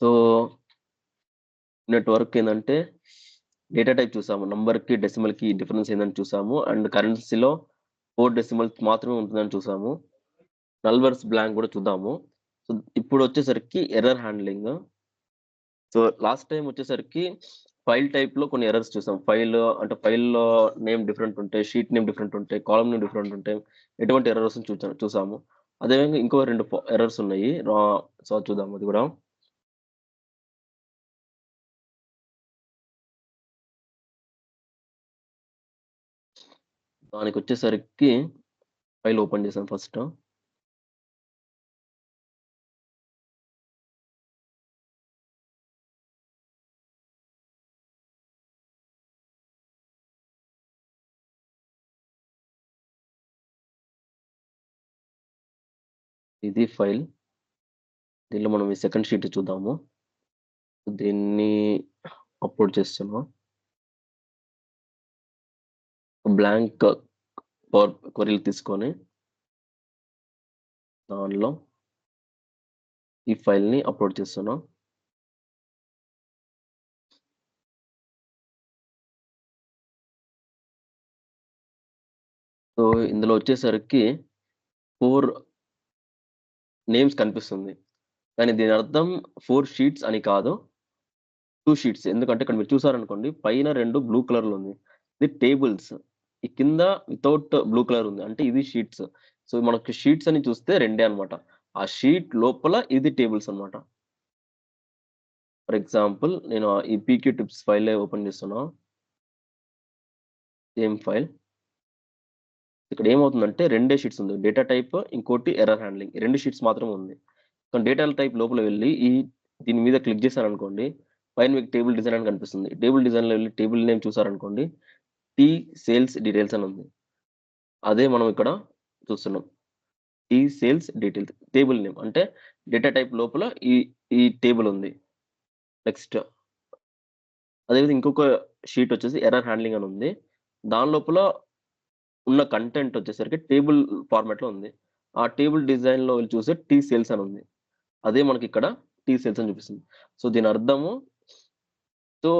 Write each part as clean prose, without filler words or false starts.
So network ఏందంటే data type చూసాము. నంబర్‌కి, డెసిమల్‌కి డిఫరెన్స్ ఏందని చూసాము. అండ్ కరెన్సీలో 4 డెసిమల్స్ మాత్రమే ఉంటుందని చూసాము. నల్ వర్స్ బ్లాంక్ గూడా చూద్దాము. సో ఇప్పుడొచ్చేసరికి error handling. So last time వచ్చేసరికి ఫైల్ టైప్‌లో కొన్ని ఎర్రర్స్ చూసాం. ఫైల్‌లో నేమ్ డిఫరెంట్ ఉంటాయి. షీట్ నేమ్ డిఫరెంట్ ఉంటాయి. కాలమ్ నేమ్ డిఫరెంట్ ఉంటాయి. ఎటువంటి ఎర్రర్స్ చూసాము. అదేవిధంగా ఇంకో 2 ఎర్రర్స్ ఉన్నాయి. సో చూద్దాం అది గూడా. దానికొచ్చేసరికి ఫైల్ ఓపెన్ చేశాను ఫస్ట్. ఇది ఫైల్. దీనిలో మనం ఈ సెకండ్ షీట్ చూద్దాము. దీన్ని అప్‌లోడ్ చేస్తున్నా. బ్లాంక్ పవర్ క్వెరీలు తీసుకొని దానిలో ఈ ఫైల్‌ని అప్‌లోడ్ చేస్తున్నా. సో ఇందులో వచ్చేసరికి 4 నేమ్స్ కనిపిస్తుంది. కానీ దీని అర్థం 4 షీట్స్ అని కాదు. 2 షీట్స్. ఎందుకంటే ఇక్కడ మీరు చూసారనుకోండి పైన 2 బ్లూ కలర్‌లో ఉంది. ఇది టేబుల్స్. ఈ కింద వితౌట్ బ్లూ కలర్ ఉంది. అంటే ఇది షీట్స్. సో మనకు షీట్స్ అని చూస్తే రెండే అన్నమాట. ఆ షీట్ లోపల ఇది టేబుల్స్ అన్నమాట. ఫర్ ఎగ్జాంపుల్ నేను ఈ పీక్యూ టిప్స్ ఫైలే ఓపెన్ చేస్తున్నా. Same file. ఇక్కడ ఏమవుతుందంటే రెండే షీట్స్ ఉంది. డేటా టైప్ ఇంకోటి ఎర్రర్ హ్యాండ్లింగ్. 2 షీట్స్ మాత్రమే ఉంది. సో డేటా టైప్ లోపల వెళ్లి దీని మీద క్లిక్ చేశారనుకోండి. పైన మీకు టేబుల్ డిజైన్ అని కనిపిస్తుంది. టేబుల్ డిజైన్‌లో వెళ్లి టేబుల్ నేమ్ చూసారనుకోండి. టీ సేల్స్ డీటెయిల్స్ అని ఉంది. అదే మనం ఇక్కడ చూస్తున్నాం. T sales details table name అంటే డేటా టైప్ లోపల ఈ ఈ టేబుల్ ఉంది. నెక్స్ట్ అదేవిధంగా ఇంకొక షీట్ వచ్చేసి ఎర్రర్ హ్యాండ్లింగ్ అని ఉంది. దాని లోపల ఉన్న కంటెంట్ వచ్చేసరికి టేబుల్ ఫార్మాట్‌లో ఉంది. ఆ టేబుల్ డిజైన్‌లో వెళ్లి చూస్తే టీ సేల్స్ అని ఉంది. అదే మనకిక్కడ టీ సేల్స్ అని చూపిస్తుంది. సో దీని అర్థము సో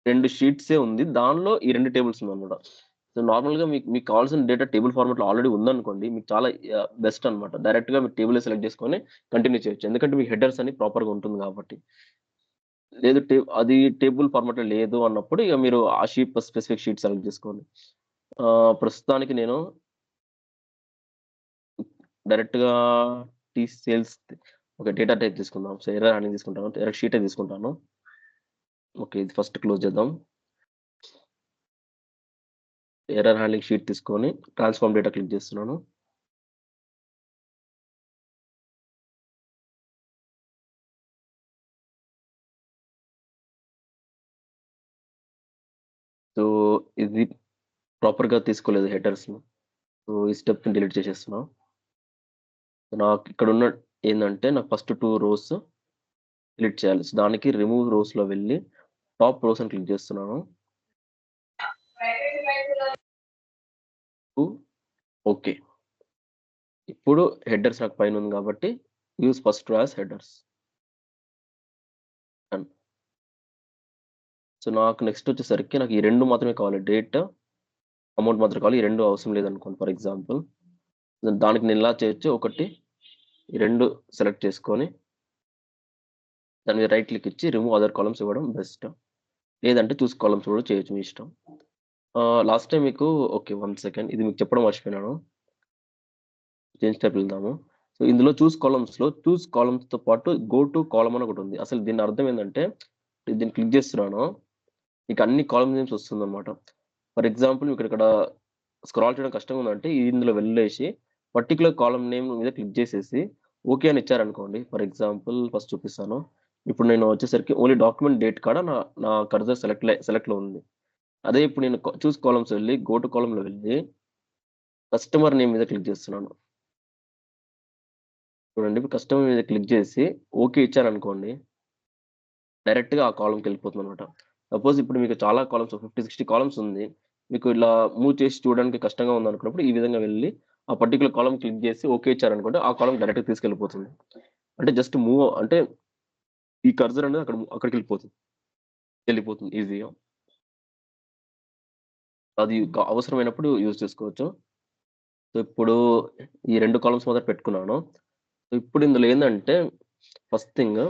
2 షీట్సే ఉంది. దానిలో ఈ 2 టేబుల్స్ ఉందన్నమాట. సో నార్మల్‌గా మీకు కావాల్సిన డేటా టేబుల్ ఫార్మాట్‌లో ఆల్రెడీ ఉందనుకోండి. మీకు చాలా బెస్ట్ అన్నమాట. డైరెక్ట్‌గా మీరు టేబులే సెలెక్ట్ చేసుకొని కంటిన్యూ చేయొచ్చు. ఎందుకంటే మీ హెడర్స్ అన్ని ప్రాపర్‌గా ఉంటుంది కాబట్టి. లేదు అది టేబుల్ ఫార్మాట్‌లో లేదు అన్నప్పుడు ఇక మీరు ఆ స్పెసిఫిక్ షీట్ సెలెక్ట్ చేసుకోండి. ప్రస్తుతానికి నేను డైరెక్ట్‌గా సేల్స్ ఒక డేటా టైప్ తీసుకుందాం. సో ఎర్రర్ హ్యాండ్లింగ్ తీసుకుంటాను. డైరెక్ట్ షీటే తీసుకుంటాను. ఓకే. ఇది ఫస్ట్ క్లోజ్ చేద్దాం. ఎర్రర్ హ్యాండ్లింగ్ షీట్ తీసుకొని ట్రాన్స్‌ఫార్మ్ డేటా క్లిక్ చేస్తున్నాను. సో ఇది ప్రాపర్‌గా తీసుకోలేదు హెడర్స్‌ని. సో ఈ స్టెప్‌ని డిలీట్ చేసేస్తున్నా. నాకు ఇక్కడున్న ఏందంటే నాకు ఫస్ట్ 2 రోస్ డిలీట్ చేయాలి. సో దానికి రిమూవ్ రోస్‌లో వెళ్లి టాప్ రోస్ అని క్లిక్ చేస్తున్నాను. ఓకే. ఇప్పుడు హెడర్స్ నాకు పైన ఉంది కాబట్టి use first row as headers. Done. So నాకు నెక్స్ట్ వచ్చేసరికి నాకు ఈ 2 మాత్రమే కావాలి. డేట్, అమౌంట్ మాత్రమే కావాలి. ఈ 2 అవసరం లేదనుకోండి ఫర్ ఎగ్జాంపుల్. దానికి నేను ఇలా చేయొచ్చు. ఒకటి ఈ 2 సెలెక్ట్ చేసుకొని దాని మీద రైట్ క్లిక్ ఇచ్చి రిమూవ్ అదర్ కాలమ్న్స్ ఇవ్వడం బెస్ట్. లేదంటే చూస్ కాలమ్స్ కూడా చేయొచ్చు మీ ఇష్టం. లాస్ట్ టైమ్ మీకు ఓకే. 1 సెకండ్ ఇది మీకు చెప్పడం మర్చిపోయినాను. చేంజ్ టైప్ వెళ్దాము. సో ఇందులో చూస్ కాలమ్స్‌తో పాటు గో టు కాలమ్ అని ఒకటుంది. అసలు దీని అర్థం ఏందంటే దీన్ని క్లిక్ చేస్తున్నాను. మీకు అన్ని కాలమ్ నేమ్స్ వస్తుందన్నమాట. ఫర్ ఎగ్జాంపుల్ ఇక్కడ స్క్రాల్ చేయడం కష్టంగా ఉందంటే ఇందులో వెళ్ళేసి పర్టిక్యులర్ కాలమ్ నేమ్ మీద క్లిక్ చేసేసి ఓకే అని ఇచ్చారనుకోండి. ఫర్ ఎగ్జాంపుల్ ఫస్ట్ చూపిస్తాను. ఇప్పుడు నేను వచ్చేసరికి ఓన్లీ డాక్యుమెంట్ డేట్ కాడ నా కర్సర్ సెలెక్ట్‌లో ఉంది. అదే ఇప్పుడు నేను చూస్ కాలమ్స్ వెళ్లి గో టు కాలమ్‌లో వెళ్లి కస్టమర్ నేమ్ మీద క్లిక్ చేస్తున్నాను. చూడండి ఇప్పుడు కస్టమర్ మీద క్లిక్ చేసి ఓకే ఇచ్చాననుకోండి. డైరెక్ట్‌గా ఆ కాలమ్‌కెళ్ళిపోతుందన్నమాట. సపోజ్ ఇప్పుడు మీకు చాలా కాలమ్స్ 50, 60 కాలమ్స్ ఉంది. మీకు ఇలా మూవ్ చేసి చూడడానికి కష్టంగా ఉందనుకున్నప్పుడు ఈ విధంగా వెళ్లి ఆ పర్టిక్యులర్ కాలమ్ క్లిక్ చేసి ఓకే ఇచ్చారనుకోండి. ఆ కాలమ్ డైరెక్ట్‌గా తీసుకెళ్ళిపోతుంది. అంటే జస్ట్ మూవ్ అంటే ఈ కర్సర్ అనేది వెళ్ళిపోతుంది ఈజీగా. అది అవసరమైనప్పుడు యూజ్ చేసుకోవచ్చు. సో, ఇప్పుడు ఈ 2 కాలమ్స్ మొదట పెట్టుకున్నాను. సో, ఇప్పుడు ఇందులో ఏందంటే ఫస్ట్ థింగ్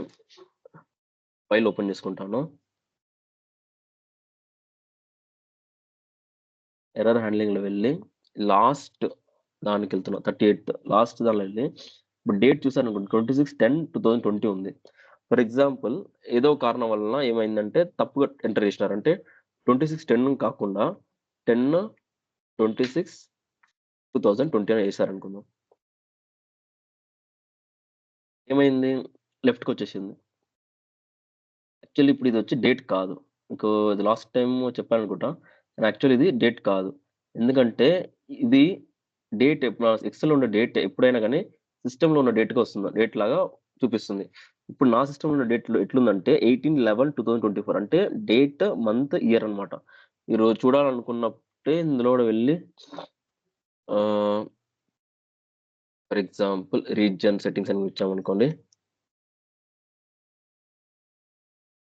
ఫైల్ ఓపెన్ చేసుకుంటాను. ఎర్రర్ హ్యాండ్లింగ్‌లో వెళ్ళి లాస్ట్ దానికెళ్తున్నా. 38థ్ లాస్ట్ దానిలో వెళ్ళి ఇప్పుడు డేట్ చూసారనుకోండి 26/10/2020 ఉంది. ఫర్ ఎగ్జాంపుల్ ఏదో కారణం వలన ఏమైందంటే తప్పుగా ఎంటర్ చేసినారు. అంటే 26/10 కాకుండా 10/26/2020 అని ఏసారనుకుందాం. ఏమైంది? లెఫ్ట్‌కొచ్చేసింది. యాక్చువల్లీ ఇప్పుడు ఇదొచ్చి డేట్ కాదు. మీకు ఇది లాస్ట్ టైమ్ చెప్పాననుకుంటా. కానీ యాక్చువల్లీ ఇది డేట్ కాదు. ఎందుకంటే ఇది డేట్ ఎక్సెల్‌లో ఉన్న డేట్ ఎప్పుడైనా గాని సిస్టమ్‌లో ఉన్న డేట్‌గా వస్తుంది. డేట్ లాగా చూపిస్తుంది. ఇప్పుడు నా సిస్టమ్‌లో ఉన్న డేట్‌లో ఎట్లుందంటే 18/11/2024 అంటే డేట్, మంత్, ఇయర్ అన్నమాట. మీరు చూడాలనుకున్నప్పుడే ఇందులో కూడా వెళ్లి ఆహ్, ఫర్ ఎగ్జాంపుల్ రీజియన్ సెట్టింగ్స్ అని ఇచ్చామనుకోండి.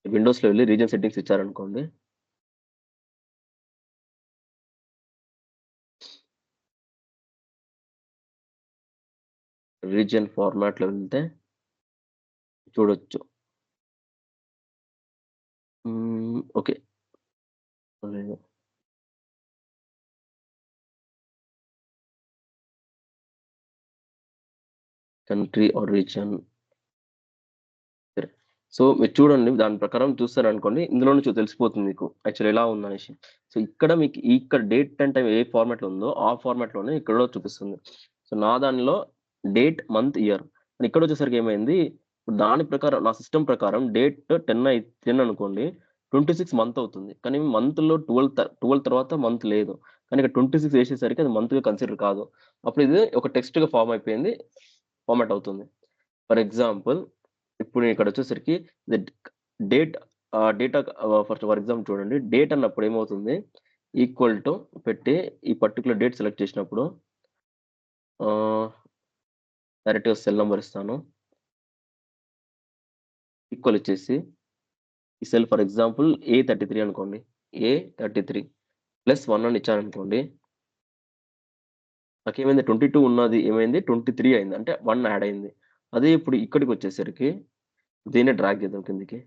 విండోస్‌లో వెళ్లి రీజియన్ సెట్టింగ్స్ ఇచ్చారనుకోండి. రీజియన్ ఫార్మాట్‌లో వెళ్తే చూడొచ్చు. ఓకే. లేదు. Country or region. సరే. సో, మీరు చూడండి దాని ప్రకారం చూసారనుకోండి, ఇందులో నుంచి తెలిసిపోతుంది మీకు యాక్చువల్లీ ఎలా ఉందనేసి. సో, ఇక్కడ మీకు ఇక్కడ డేట్ అండ్ టైమ్ ఏ ఫార్మాట్‌లో ఉందో, ఆ ఫార్మాట్‌లోనే ఇక్కడ కూడా చూపిస్తుంది. సో, నా దానిలో డేట్, మంత్, ఇయర్. ఇక్కడొచ్చేసరికి ఏమైంది, దాని ప్రకారం నా సిస్టమ్ ప్రకారం డేట్ 10 అనుకోండి. 26 మంత్ అవుతుంది. కానీ మంత్‌లో 12 తర్వాత మంత్ లేదు. కానీ ఇక్కడ 26 ఏసేసరికి అది మంత్‌గా కన్సిడర్ కాదు. అప్పుడు ఇది ఒక టెక్స్ట్‌గా ఫార్మ్ అయిపోయింది. ఫార్మాట్ అవుతుంది. ఫర్ ఎగ్జాంపుల్ ఇప్పుడు ఇక్కడొచ్చేసరికి the date data for example చూడండి. డేట్ అన్నప్పుడు ఏమవుతుంది? ఈక్వల్ టు పెట్టి ఈ పర్టిక్యులర్ డేట్ సెలెక్ట్ చేసినప్పుడు ఆహ్, డైరెక్ట్‌గా సెల్ నంబర్ ఇస్తాను. ఈక్వల్ ఇచ్చేసి ఈ సెల్ ఫర్ ఎగ్జాంపుల్ ఏ33 అనుకోండి. ఏ33 ప్లస్ 1 అని ఇచ్చాననుకోండి. నాకేమైంది 22 ఉన్నది ఏమైంది 23 అయింది. అంటే 1 యాడ్ అయింది. అదే ఇప్పుడు ఇక్కడికొచ్చేసరికి దీన్నే డ్రాగ్ చేద్దాం కిందకి.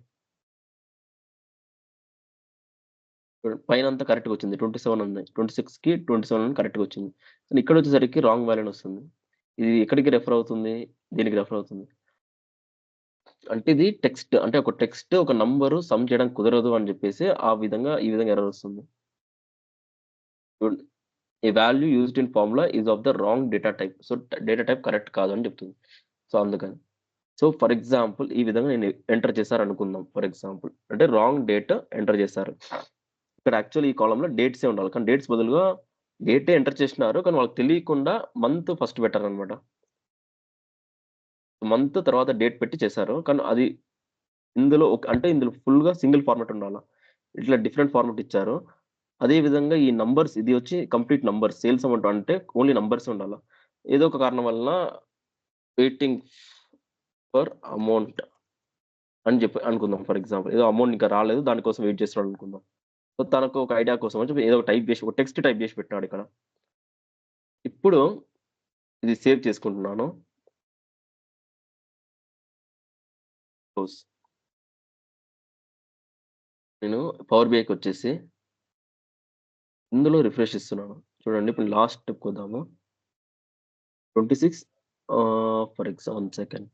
పైనంతా కరెక్ట్‌గొచ్చింది. 27 ఉంది. 26కి 27 అని కరెక్ట్‌గొచ్చింది. కానీ ఇక్కడొచ్చేసరికి రాంగ్ వాల్యూ అని వస్తుంది. ఇది ఎక్కడికి రెఫర్ అవుతుంది? దీనికి రెఫర్ అవుతుంది. అంటే ఇది టెక్స్ట్ అంటే ఒక టెక్స్ట్ ఒక నంబర్ సమ్ చేయడానికి కుదరదు అని చెప్పేసి ఈ విధంగా ఎర్రర్ వస్తుంది. చూడండి. A value used in formula is of the wrong data type. So, data type correct కాదు అని చెప్తుంది. సో, అందుకని. సో, ఫర్ ఎగ్జాంపుల్ ఈ విధంగా నేను ఎంటర్ చేశారనుకుందాం. ఫర్ ఎగ్జాంపుల్ అంటే రాంగ్ డేట్ ఎంటర్ చేశారు. ఇక్కడ యాక్చువల్లీ ఈ కాలమ్‌లో డేట్సే ఉండాలి. కానీ డేట్స్ బదులుగా డేటే ఎంటర్ చేసినారు. కానీ వాళ్ళకి తెలియకుండా మంత్ ఫస్ట్ పెట్టారనమాట. మంత్ తర్వాత డేట్ పెట్టి చేశారు. కానీ అది ఇందులో అంటే ఇందులో ఫుల్‌గా సింగిల్ ఫార్మాట్ ఉండాల. ఇట్లా డిఫరెంట్ ఫార్మాట్ ఇచ్చారు. అదే విధంగా ఈ నంబర్స్ ఇది వచ్చి కంప్లీట్ నంబర్స్ సేల్స్ అమౌంట్ అంటే ఓన్లీ నంబర్సే ఉండాల. ఏదో ఒక కారణం వలన వెయిటింగ్ ఫర్ అమౌంట్ అని చెప్పి అనుకుందాం. ఫర్ ఎగ్జాంపుల్ ఏదో అమౌంట్ ఇంకా రాలేదు. దాని కోసం వెయిట్ చేస్తున్నాడు అనుకుందాం. సో, తనకు ఒక ఐడియా కోసం అని చెప్పి ఏదో టైప్ చేసి ఒక టెక్స్ట్ టైప్ చేసి పెట్టినాడిక్కడ. ఇప్పుడు ఇది సేవ్ చేసుకుంటున్నాను. క్లోజ్. నేను పవర్ బిఐకొచ్చేసి ఇందులో రిఫ్రెష్ ఇస్తున్నాను. చూడండి ఇప్పుడు లాస్ట్ స్టెప్‌కొద్దాము. 26 one second.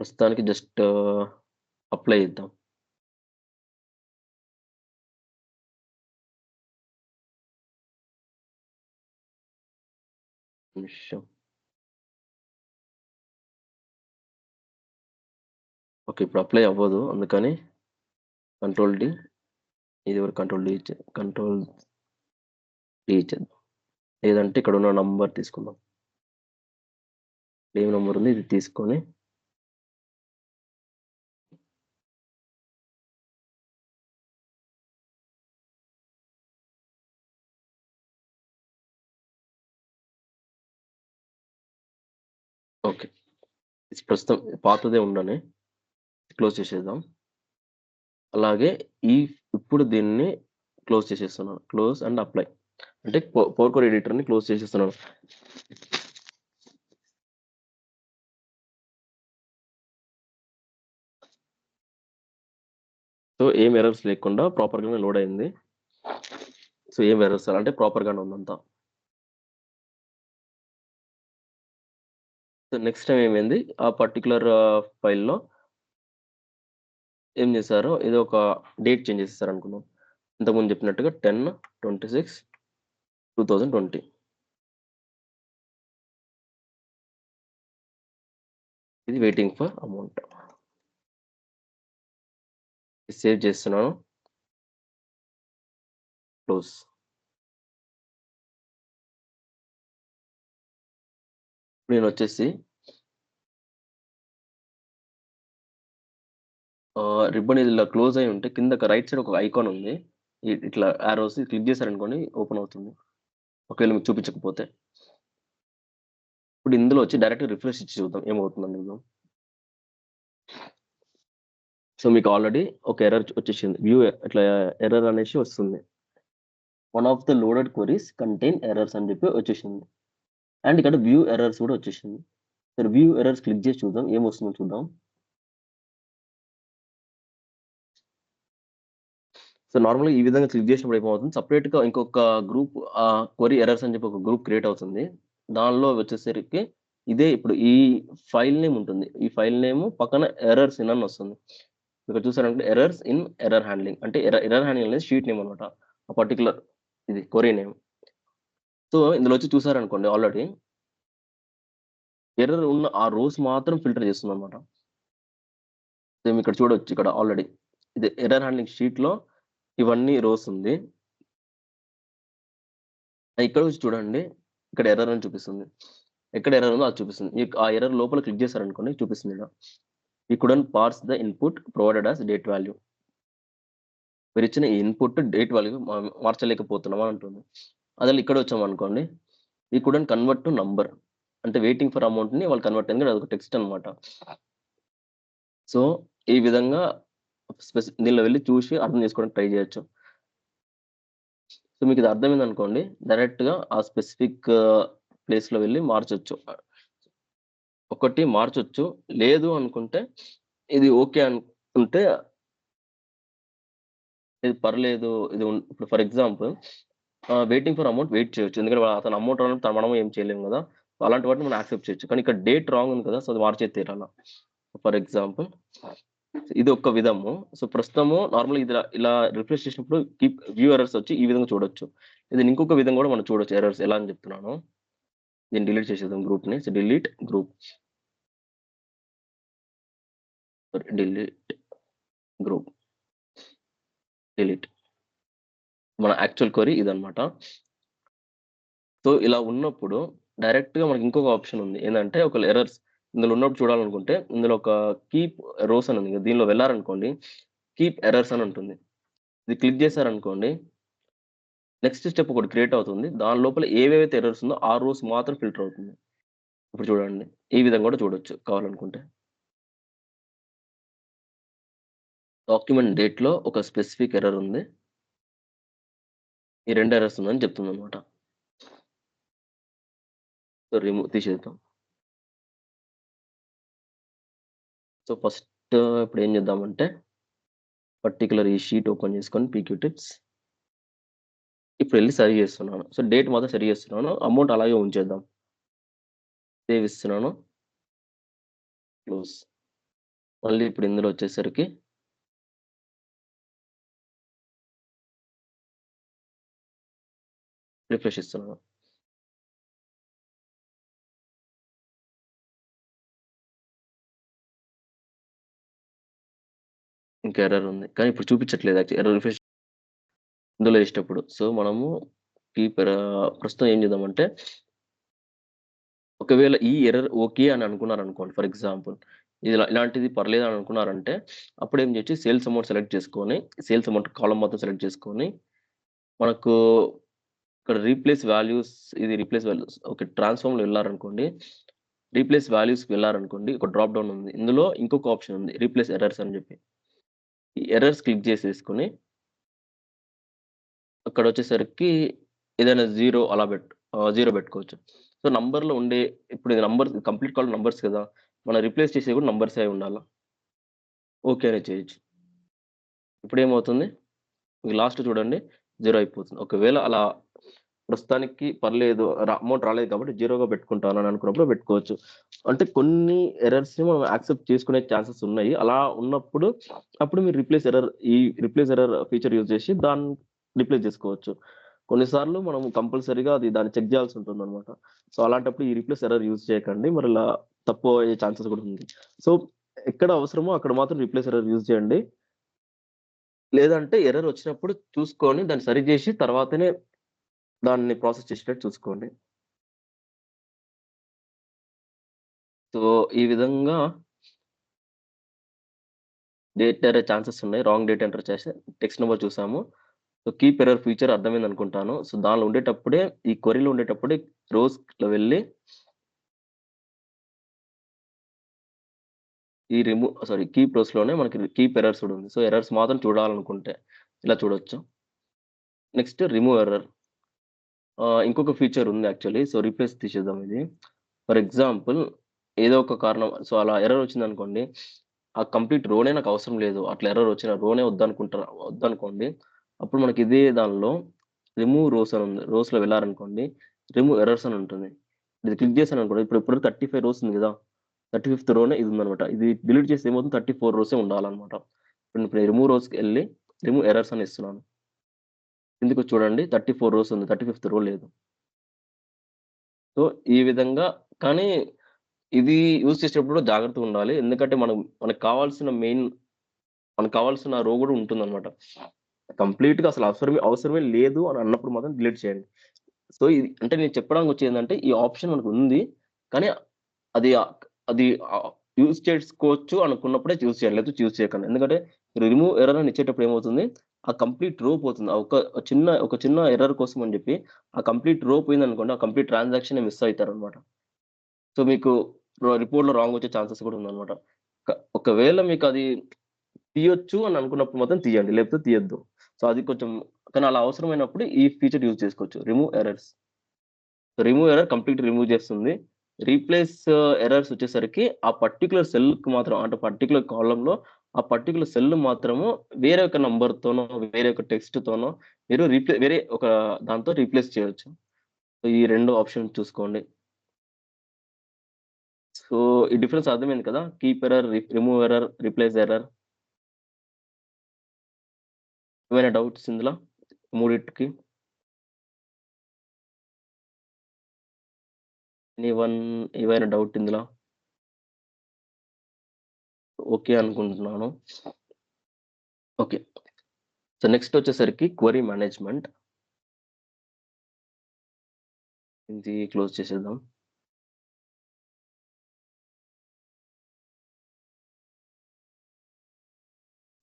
ప్రస్తుతానికి జస్ట్ అప్లై చేద్దాం. నిమిషం. ఓకే. ఇప్పుడు అప్లై అవ్వదు. అందుకని కంట్రోల్ డి. ఇది కూడా కంట్రోల్ డి ఇచ్చేద్దాం. లేదంటే ఇక్కడున్న నంబర్ తీసుకుందాం. ఏం నంబర్ ఉంది ఇది తీసుకొని ఓకే. ఇది ప్రస్తుతం పాతదే ఉండని. క్లోజ్ చేసేద్దాం. అలాగే ఇప్పుడు దీన్ని క్లోజ్ చేసేస్తున్నాను. Close and apply. అంటే పవర్ క్వరీ ఎడిటర్‌ని క్లోజ్ చేసేస్తున్నాను. సో, ఏం ఎర్రర్స్ లేకుండా ప్రాపర్‌గానే లోడ్ అయింది. సో, ఏం ఎర్రర్స్ అంటే ప్రాపర్‌గానే ఉందంతా. సో, నెక్స్ట్ టైమ్ ఏమైంది, ఆ పర్టిక్యులర్ ఫైల్‌లో ఏం చేశారు, ఏదో ఒక డేట్ చేంజ్ చేసేసారనుకుందాం. ఇంతకుముందు చెప్పినట్టుగా 10/26/2020. ఇది వెయిటింగ్ ఫర్ అమౌంట్. సేవ్ చేస్తున్నాను. క్లోజ్. నేనొచ్చేసి రిబ్బన్ ఇలా క్లోజ్ అయ్యి ఉంటే కిందకి రైట్ సైడ్ ఒక ఐకాన్ ఉంది. ఇట్లా యారోస్ క్లిక్ చేశారనుకోండి ఓపెన్ అవుతుంది. ఒకవేళ మీకు చూపించకపోతే. ఇప్పుడు ఇందులో వచ్చి డైరెక్ట్‌గా రిఫ్రెష్ ఇచ్చి చూద్దాం ఏమవుతుందని చూద్దాం. సో, మీకు ఆల్రెడీ ఒక ఎర్రర్ వచ్చేసింది. వ్యూ ఇట్లా ఎర్రర్ అనేసి వస్తుంది. One of the loaded queries contain errors అని చెప్పి వచ్చేసింది. అండ్ ఇక్కడ వ్యూ ఎర్రర్స్ కూడా వచ్చేసింది. సరే వ్యూ ఎర్రర్స్ క్లిక్ చేసి చూద్దాం ఏమొస్తుందో చూద్దాం. సో, నార్మల్‌గా ఈ విధంగా క్లిక్ చేసినప్పుడు ఏమవుతుంది, సెపరేట్‌గా ఇంకొక గ్రూప్ క్వెరీ ఎర్రర్స్ అని చెప్పి ఒక గ్రూప్ క్రియేట్ అవుతుంది. దానిలో వచ్చేసరికి ఇదే ఇప్పుడు ఈ ఫైల్ నేమ్ ఉంటుంది. ఈ ఫైల్ నేమ్ పక్కన ఎర్రర్స్ ఇన్ అని వస్తుంది. ఇక్కడ చూసారంటే ఎర్రర్స్ ఇన్ ఎర్రర్ హ్యాండ్లింగ్ అంటే ఎర్రర్ హ్యాండ్లింగ్ అనేది షీట్ నేమ్ అన్నమాట. ఆ పర్టిక్యులర్ ఇది క్వెరీ నేమ్. సో, ఇందులో వచ్చి చూసారనుకోండి ఆల్రెడీ ఎర్రర్ ఉన్న ఆ రోస్ మాత్రం ఫిల్టర్ చేస్తుందన్నమాట. సేమ్ ఇక్కడ చూడొచ్చు ఇక్కడ ఆల్రెడీ. ఇది ఎర్రర్ హ్యాండ్లింగ్ షీట్‌లో ఇవన్నీ రోస్ ఉంది. ఇక్కడ వచ్చి చూడండి. ఇక్కడ ఎర్రర్ అని చూపిస్తుంది. ఎక్కడ ఎర్రర్ ఉందో అది చూపిస్తుంది. మీకు ఆ ఎర్రర్ లోపల క్లిక్ చేశారనుకోండి చూపిస్తుంది ఈడ. You couldn't parse the input provided as date value. మీరిచ్చిన ఈ ఇన్‌పుట్ డేట్ వాల్యూ మార్చలేకపోతున్నాం అని అంటుంది. అదే ఇక్కడ వచ్చామనుకోండి. We couldn't convert to number. అంటే వెయిటింగ్ ఫర్ అమౌంట్‌ని వాళ్ళు కన్వర్ట్ ఎందుకంటే అదొక టెక్స్ట్ అన్నమాట. సో, ఈ విధంగా దీనిలో వెళ్లి చూసి అర్థం చేసుకోవడానికి ట్రై చేయొచ్చు. సో, మీకిది అర్థమైందనుకోండి డైరెక్ట్‌గా ఆ స్పెసిఫిక్ ప్లేస్‌లో వెళ్లి మార్చొచ్చు. ఒకటి మార్చొచ్చు. లేదు అనుకుంటే ఇది ఓకే అనుకుంటే ఇది పర్లేదు. ఇప్పుడు for example waiting for amount wait చేయొచ్చు. ఎందుకంటే అతను అమౌంట్ రానప్పుడు మనం ఏం చేయలేము గదా! అలాంటి వాటిని మనం యాక్సెప్ట్ చేయొచ్చు. కానీ ఇక్కడ డేట్ రాంగ్ ఉంది కదా! సో, అది మార్చే తీరాల. ఫర్ ఎగ్జాంపుల్ ఇది ఒక విధము. సో, ప్రస్తుతము నార్మల్‌గా ఇది ఇలా రిఫ్రెష్ చేసినప్పుడు వ్యూ ఎర్రర్స్ వచ్చి ఈ విధంగా చూడొచ్చు. ఇది ఇంకొక విధంగా గూడా మనం చూడొచ్చు ఎర్రర్స్ ఎలా అని చెప్తున్నాను. దీన్ని డిలీట్ చేసేద్దాం గ్రూప్‌ని. So, delete group. Delete group. Delete. మన యాక్చువల్ క్వెరీ ఇదన్నమాట. సో, ఇలా ఉన్నప్పుడు డైరెక్ట్‌గా మనకి ఇంకొక ఆప్షన్ ఉంది. ఏందంటే ఒకవేళ ఎర్రర్స్ ఇందులో ఉన్నప్పుడు చూడాలనుకుంటే ఇందులో ఒక కీప్ రోస్ అని ఉంది. దీనిలో వెళ్లారనుకోండి కీప్ ఎర్రర్స్ అని ఉంటుంది. ఇది క్లిక్ చేశారనుకోండి నెక్స్ట్ స్టెప్ ఒకటి క్రియేట్ అవుతుంది. దాని లోపల ఏవేవైతే ఎర్రర్స్ ఉందో ఆ రోస్ మాత్రం ఫిల్టర్ అవుతుంది. ఇప్పుడు చూడండి. ఈ విధంగా కూడా చూడొచ్చు కావాలనుకుంటే. డాక్యుమెంట్ డేట్‌లో ఒక స్పెసిఫిక్ ఎర్రర్ ఉంది. ఈ 2 ఎర్రర్స్ ఉందని చెప్తుందన్నమాట. సో, తీసేద్దాం. సో, ఫస్ట్ ఇప్పుడు ఏం చేద్దామంటే పర్టిక్యులర్ ఈ షీట్ ఓపెన్ చేసుకొని పీక్యూ టిప్స్. ఇప్పుడెళ్లి సరి చేస్తున్నాను. సో, డేట్ మాత్రం సరి చేస్తున్నాను. అమౌంట్ అలాగే ఉంచేద్దాం. సేవ్ ఇస్తున్నాను. క్లోజ్. మళ్ళీ ఇప్పుడు ఇందులో వచ్చేసరికి రిఫ్రెష్ ఇస్తున్నాను. ఇంకా ఎర్రర్ ఉంది. కానీ ఇప్పుడు చూపించట్లేదు ఎర్రర్ రిఫ్రెష్ ఇందులో చేసేటప్పుడు. సో, మనము ప్రస్తుతం ఏం చేద్దామంటే ఒకవేళ ఈ ఎర్రర్ ఓకే అని అనుకున్నారనుకోండి ఫర్ ఎగ్జాంపుల్. ఇలాంటిది పర్లేదని అనుకున్నారంటే అప్పుడేం చేయొచ్చు సేల్స్ అమౌంట్ సెలెక్ట్ చేసుకొని, సేల్స్ అమౌంట్ కాలమ్ మొత్తం సెలెక్ట్ చేసుకొని, మనకు ఇక్కడ రీప్లేస్ వాల్యూస్ ఇది రీప్లేస్ వాల్యూస్ ఓకే. ట్రాన్స్‌ఫార్మ్‌లో వెళ్లారనుకోండి. రీప్లేస్ వాల్యూస్‌కి వెళ్లారనుకోండి, ఒక డ్రాప్ డౌన్ ఉంది. ఇందులో ఇంకొక ఆప్షన్ ఉంది. రీప్లేస్ ఎర్రర్స్ అని చెప్పి. ఈ ఎర్రర్స్ క్లిక్ చేసేసుకొని అక్కడొచ్చేసరికి ఏదైనా 0 అలా 0 పెట్టుకోవచ్చు. సో, నంబర్‌లో ఉండే ఇప్పుడు ఇది నంబర్స్ కంప్లీట్ కాల్ నంబర్స్ కదా! మనం రీప్లేస్ చేసేవి కూడా నంబర్సే అయ్యుండాల. ఓకే అనేది చేయొచ్చు. ఇప్పుడేమవుతుంది? మీకు లాస్ట్ చూడండి 0 అయిపోతుంది. ఒకవేళ అలా ప్రస్తుతానికి పర్లేదు అమౌంట్ రాలేదు కాబట్టి 0గా పెట్టుకుంటానని అనుకున్నప్పుడు పెట్టుకోవచ్చు. అంటే కొన్ని ఎర్రర్స్‌ని మనం యాక్సెప్ట్ చేసుకునే ఛాన్సెస్ ఉన్నాయి. అలా ఉన్నప్పుడు అప్పుడు మీరు రీప్లేస్ ఎర్రర్ ఫీచర్ యూజ్ చేసి దాన్ని రీప్లేస్ చేసుకోవచ్చు. కొన్నిసార్లు మనం కంపల్సరీగా దాన్ని చెక్ చేయాల్సి ఉంటుందన్నమాట. సో, అలాంటప్పుడు ఈ రీప్లేస్ ఎర్రర్ యూజ్ చేయకండి. మరలా తప్పు అయ్యే ఛాన్సెస్ కూడా ఉంది. సో, ఎక్కడ అవసరమో అక్కడ మాత్రం రీప్లేస్ ఎర్రర్ యూజ్ చేయండి. లేదంటే ఎర్రర్ వచ్చినప్పుడు చూసుకొని దాన్ని సరి జేసి తర్వాతనే దాన్ని ప్రాసెస్ చేసేటట్టు చూసుకోండి. సో, ఈ విధంగా డేట్ ఎర్రర్ ఛాన్సెస్ ఉన్నాయి. రాంగ్ డేట్ ఎంటర్ చేస్తే టెక్స్ట్ నంబర్ చూసాము. సో, కీప్ ఎర్రర్ ఫీచర్ అర్థమైందనుకుంటాను. సో, దానిలో ఉండేటప్పుడే ఈ క్వెరీలో ఉండేటప్పుడే రోస్‌లో వెళ్లి ఈ కీప్ రోస్‌లోనే మనకి కీప్ ఎర్రర్స్ కూడా ఉంది. సో, ఎర్రర్స్ మాత్రం చూడాలనుకుంటే ఇలా చూడొచ్చు. Next remove error. ఇంకొక ఫీచర్ ఉంది యాక్చువల్లీ. సో, రీప్లేస్ తీసేద్దాం ఇది. ఫర్ ఎగ్జాంపుల్ ఏదో ఒక కారణం సో, అలా ఎర్రర్ వచ్చిందనుకోండి. ఆ కంప్లీట్ రోనే నాకు అవసరం లేదు. అట్లా ఎర్రర్ వచ్చిన రోనే వద్దనుకోండి. అప్పుడు మనకి ఇదే దానిలో రిమూవ్ రోస్ అని ఉంది. రోస్‌లో వెళ్లారనుకోండి. రిమూవ్ ఎర్రర్స్ అని ఉంటుంది. ఇది క్లిక్ చేశాననుకోండి. ఇప్పుడు 35 రోస్ ఉంది గదా! 35థ్ రోనే ఇది ఉందన్నమాట. ఇది డిలీట్ చేస్తే ఏమవుతుంది 34 రోసే ఉండాలన్నమాట. ఇప్పుడు రిమూవ్ రోస్‌కెళ్ళి రిమూవ్ ఎర్రర్స్ అని ఇస్తున్నాను. కిందకి చూడండి 34 రోస్ ఉంది. 35థ్ రో లేదు. సో, ఈ విధంగా కానీ ఇది యూజ్ చేసేటప్పుడు కూడా జాగ్రత్తగుండాలి. ఎందుకంటే మనకు కావాల్సిన రో గూడా ఉంటుందన్నమాట. కంప్లీట్‌గా అసలు అవసరమే లేదు అని అన్నప్పుడు మాత్రం డిలీట్ చేయండి. సో, ఇది అంటే నేను చెప్పడానికొచ్చేదేంటంటే ఈ ఆప్షన్ మనకుంది. కానీ అది అది యూజ్ చేసుకోవచ్చు అనుకున్నప్పుడే యూజ్ చేయాలి. లేకపోతే యూజ్ చేయకండి. ఎందుకంటే మీరు రిమూవ్ ఎర్రర్ అని ఇచ్చేటప్పుడు ఏమవుతుంది? ఆ కంప్లీట్ రో పోతుంది. ఒక చిన్న ఎర్రర్ కోసం అని జెప్పి ఆ కంప్లీట్ రో పోయిందనుకోండి. ఆ కంప్లీట్ ట్రాన్సాక్షనే మిస్ అయితారన్నమాట. సో, మీకు రిపోర్ట్‌లో రాంగ్ వచ్చే ఛాన్సెస్ కూడా ఉందన్నమాట. ఒకవేళ మీకది తీయొచ్చు అని అనుకున్నప్పుడు మాత్రం తీయండి. లేకపోతే తీయొద్దు. సో, అది కొంచెం కానీ అలా అవసరమైనప్పుడు ఈ ఫీచర్ యూజ్ చేసుకోవచ్చు. Remove errors. రిమూవ్ ఎర్రర్ కంప్లీట్‌గా రిమూవ్ చేస్తుంది. రీప్లేస్ ఎర్రర్స్ వచ్చేసరికి ఆ పర్టిక్యులర్ సెల్‌కి మాత్రం అంటే పర్టిక్యులర్ కాలమ్‌లో ఆ పర్టిక్యులర్ సెల్ మాత్రము వేరే ఒక నంబర్‌తోనో, వేరే ఒక టెక్స్ట్‌తోనో మీరు వేరే ఒక దాంతో రీప్లేస్ చేయొచ్చు. సో, ఈ 2 ఆప్షన్స్ చూసుకోండి. సో, ఈ డిఫరెన్స్ అర్థమైంది కదా! Keep error, remove error, replace error. ఏమైనా డౌట్స్ ఇందులో? మూడిటికి? ఎనీవన్ ఏవైనా డౌట్ ఇందులో? ఓకే అనుకుంటున్నాను. ఓకే. సో, నెక్స్ట్ వచ్చేసరికి క్వెరీ మేనేజ్‌మెంట్. ఇది క్లోజ్ చేసేద్దాం.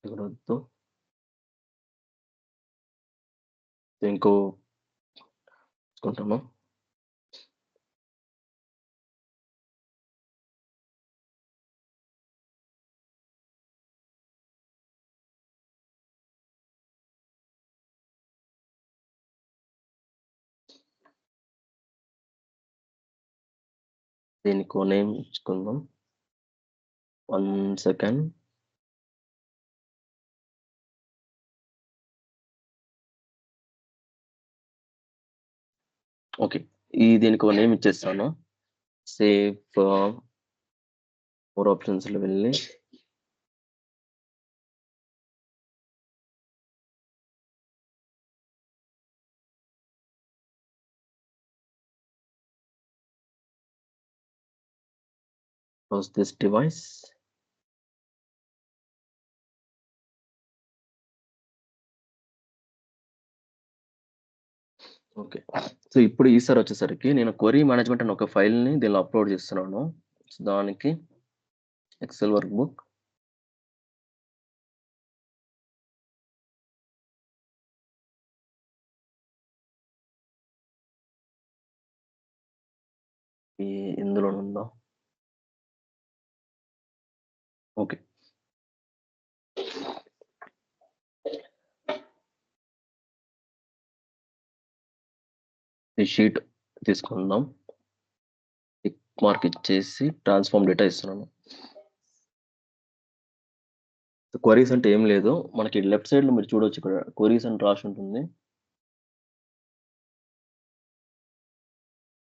ఇక్కడొద్దు. ఇంకో తీసుకుంటాను. దీనికో నేమ్ ఇచ్చుకుందాం. 1 సెకండ్. ఓకే. దీనికో నేమ్ ఇచ్చేస్తాను. సేవ్ మోర్ ఆప్షన్స్‌లో వెళ్ళి close this device. Okay. So, ఇప్పుడు ఈసారి వచ్చేసరికి నేను క్వెరీ మేనేజ్‌మెంట్ అనే ఒక ఫైల్‌ని దీనిలో అప్‌లోడ్ చేస్తున్నాను. సో, దానికి ఎక్సెల్ వర్క్ బుక్. ఈ ఇందులోనుందా? ఓకే. ఈ షీట్ తీసుకుందాం. టిక్ మార్క్ ఇచ్చేసి ట్రాన్స్‌ఫార్మ్ డేటా ఇస్తున్నాను. క్వెరీస్ అంటే ఏం లేదు. మనకి లెఫ్ట్ సైడ్‌లో మీరు చూడొచ్చు ఇక్కడ క్వెరీస్ అని రాసి ఉంటుంది.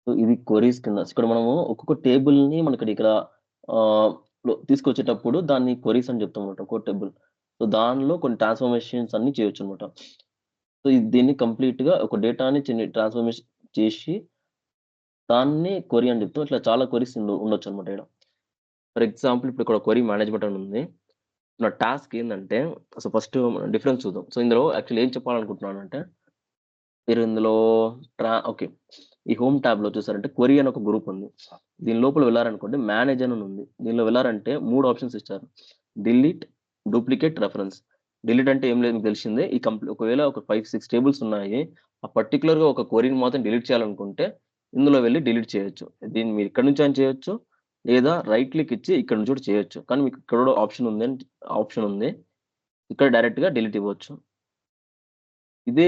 సో, ఇది క్వెరీస్ కింద. ఇక్కడ మనము ఒక్కొక్క టేబుల్‌ని మనకిక్కడ తీసుకొచ్చేటప్పుడు దాన్ని క్వెరీస్ అని చెప్తామన్నమాట. ఒక్కో టేబుల్. సో, దానిలో కొన్ని ట్రాన్స్‌ఫర్మేషన్స్ అన్నీ చేయొచ్చన్నమాట. సో, దీన్ని కంప్లీట్‌గా ఒక డేటాని ట్రాన్స్‌ఫర్మేషన్ చేసి దాన్ని క్వెరీ అని చెప్తాం. ఇట్లా చాలా క్వెరీస్ ఉండొచ్చన్నమాట ఈడ. ఫర్ ఎగ్జాంపుల్ ఇప్పుడు ఇక్కడ క్వెరీ మేనేజ్‌మెంట్ అని ఉంది. నా టాస్క్ ఏందంటే అసలు ఫస్ట్ డిఫరెన్స్ చూద్దాం. సో, ఇందులో యాక్చువల్లీ ఏం చెప్పాలనుకుంటున్నానంటే మీరు ఇందులో ఓకే. ఈ హోమ్ ట్యాబ్‌లో చూసారంటే క్వెరీ అని ఒక గ్రూప్ ఉంది. దీని లోపల వెళ్లారనుకోండి మేనేజ్ అని ఉంది. దీనిలో వెళ్లారంటే 3 ఆప్షన్స్ ఇచ్చారు. Delete, duplicate, reference. డిలీట్ అంటే ఏం లేదు మీకు తెలిసిందే. ఒకవేళ ఒక 5, 6 టేబుల్స్ ఉన్నాయి. ఆ పర్టిక్యులర్‌గా ఒక క్వెరీని మాత్రం డిలీట్ చేయాలనుకుంటే ఇందులో వెళ్లి డిలీట్ చేయొచ్చు. దీన్ని మీరు ఇక్కడి నుంచి అయినా చేయొచ్చు. లేదా రైట్ క్లిక్ ఇచ్చి ఇక్కడ నుంచి కూడా చేయొచ్చు. కానీ మీకు ఇక్కడ కూడా ఆప్షన్ ఉంది. ఇక్కడ డైరెక్ట్‌గా డిలీట్ ఇవ్వచ్చు. ఇదే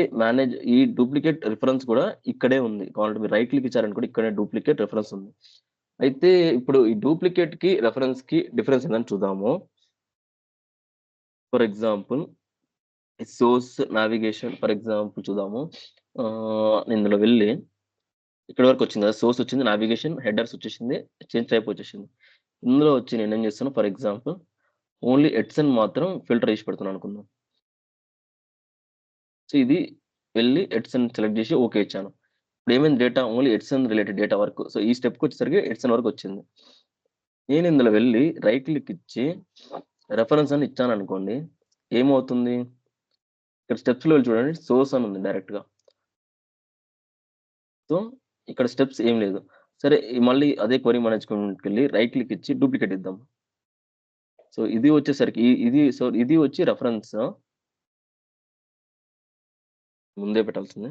ఈ డూప్లికేట్ రిఫరెన్స్ కూడా ఇక్కడే ఉంది. కావాలంటే మీరు రైట్ క్లిక్ ఇచ్చారనుకోండి ఇక్కడే డూప్లికేట్ రిఫరెన్స్ ఉంది. అయితే ఇప్పుడు ఈ డూప్లికేట్‌కి, రెఫరెన్స్‌కి డిఫరెన్స్ ఏందని చూద్దాము. For example source navigation for example చూద్దాము. ఇందులో వెళ్లి ఇక్కడి వరకు వచ్చింది కదా! సోర్స్ వచ్చింది, నావిగేషన్, హెడర్స్ వచ్చేసింది, చేంజ్ టైప్ వచ్చేసింది. ఇందులో వచ్చి నేనేం చేస్తున్నా ఫర్ ఎగ్జాంపుల్ ఓన్లీ ఎడ్సన్ మాత్రం ఫిల్టర్ చేసి పెడుతున్నాను అనుకుందాం. సో, ఇది వెళ్లి ఎడ్సన్ సెలెక్ట్ చేసి ఓకే ఇచ్చాను. ఇప్పుడేమైంది డేటా ఓన్లీ ఎడ్సన్ రిలేటెడ్ డేటా వరకు. సో, ఈ స్టెప్‌కొచ్చేసరికి ఎడ్సన్ వరకొచ్చింది. నేను ఇందులో వెళ్లి రైట్ క్లిక్ ఇచ్చి రెఫరెన్స్ అని ఇచ్చాననుకోండి. ఏమవుతుంది? ఇక్కడ స్టెప్స్‌లో వెళ్లి చూడండి సోర్స్ అని ఉంది డైరెక్ట్‌గా. సో, ఇక్కడ స్టెప్స్ ఏం లేదు. సరే మళ్ళీ అదే క్వెరీ మేనేజ్‌మెంట్‌కెళ్ళి రైట్ క్లిక్ ఇచ్చి డూప్లికేట్ ఇద్దాం. సో, ఇది వచ్చేసరికి ఇది వచ్చి రెఫరెన్స్ ముందే పెట్టాల్సింది.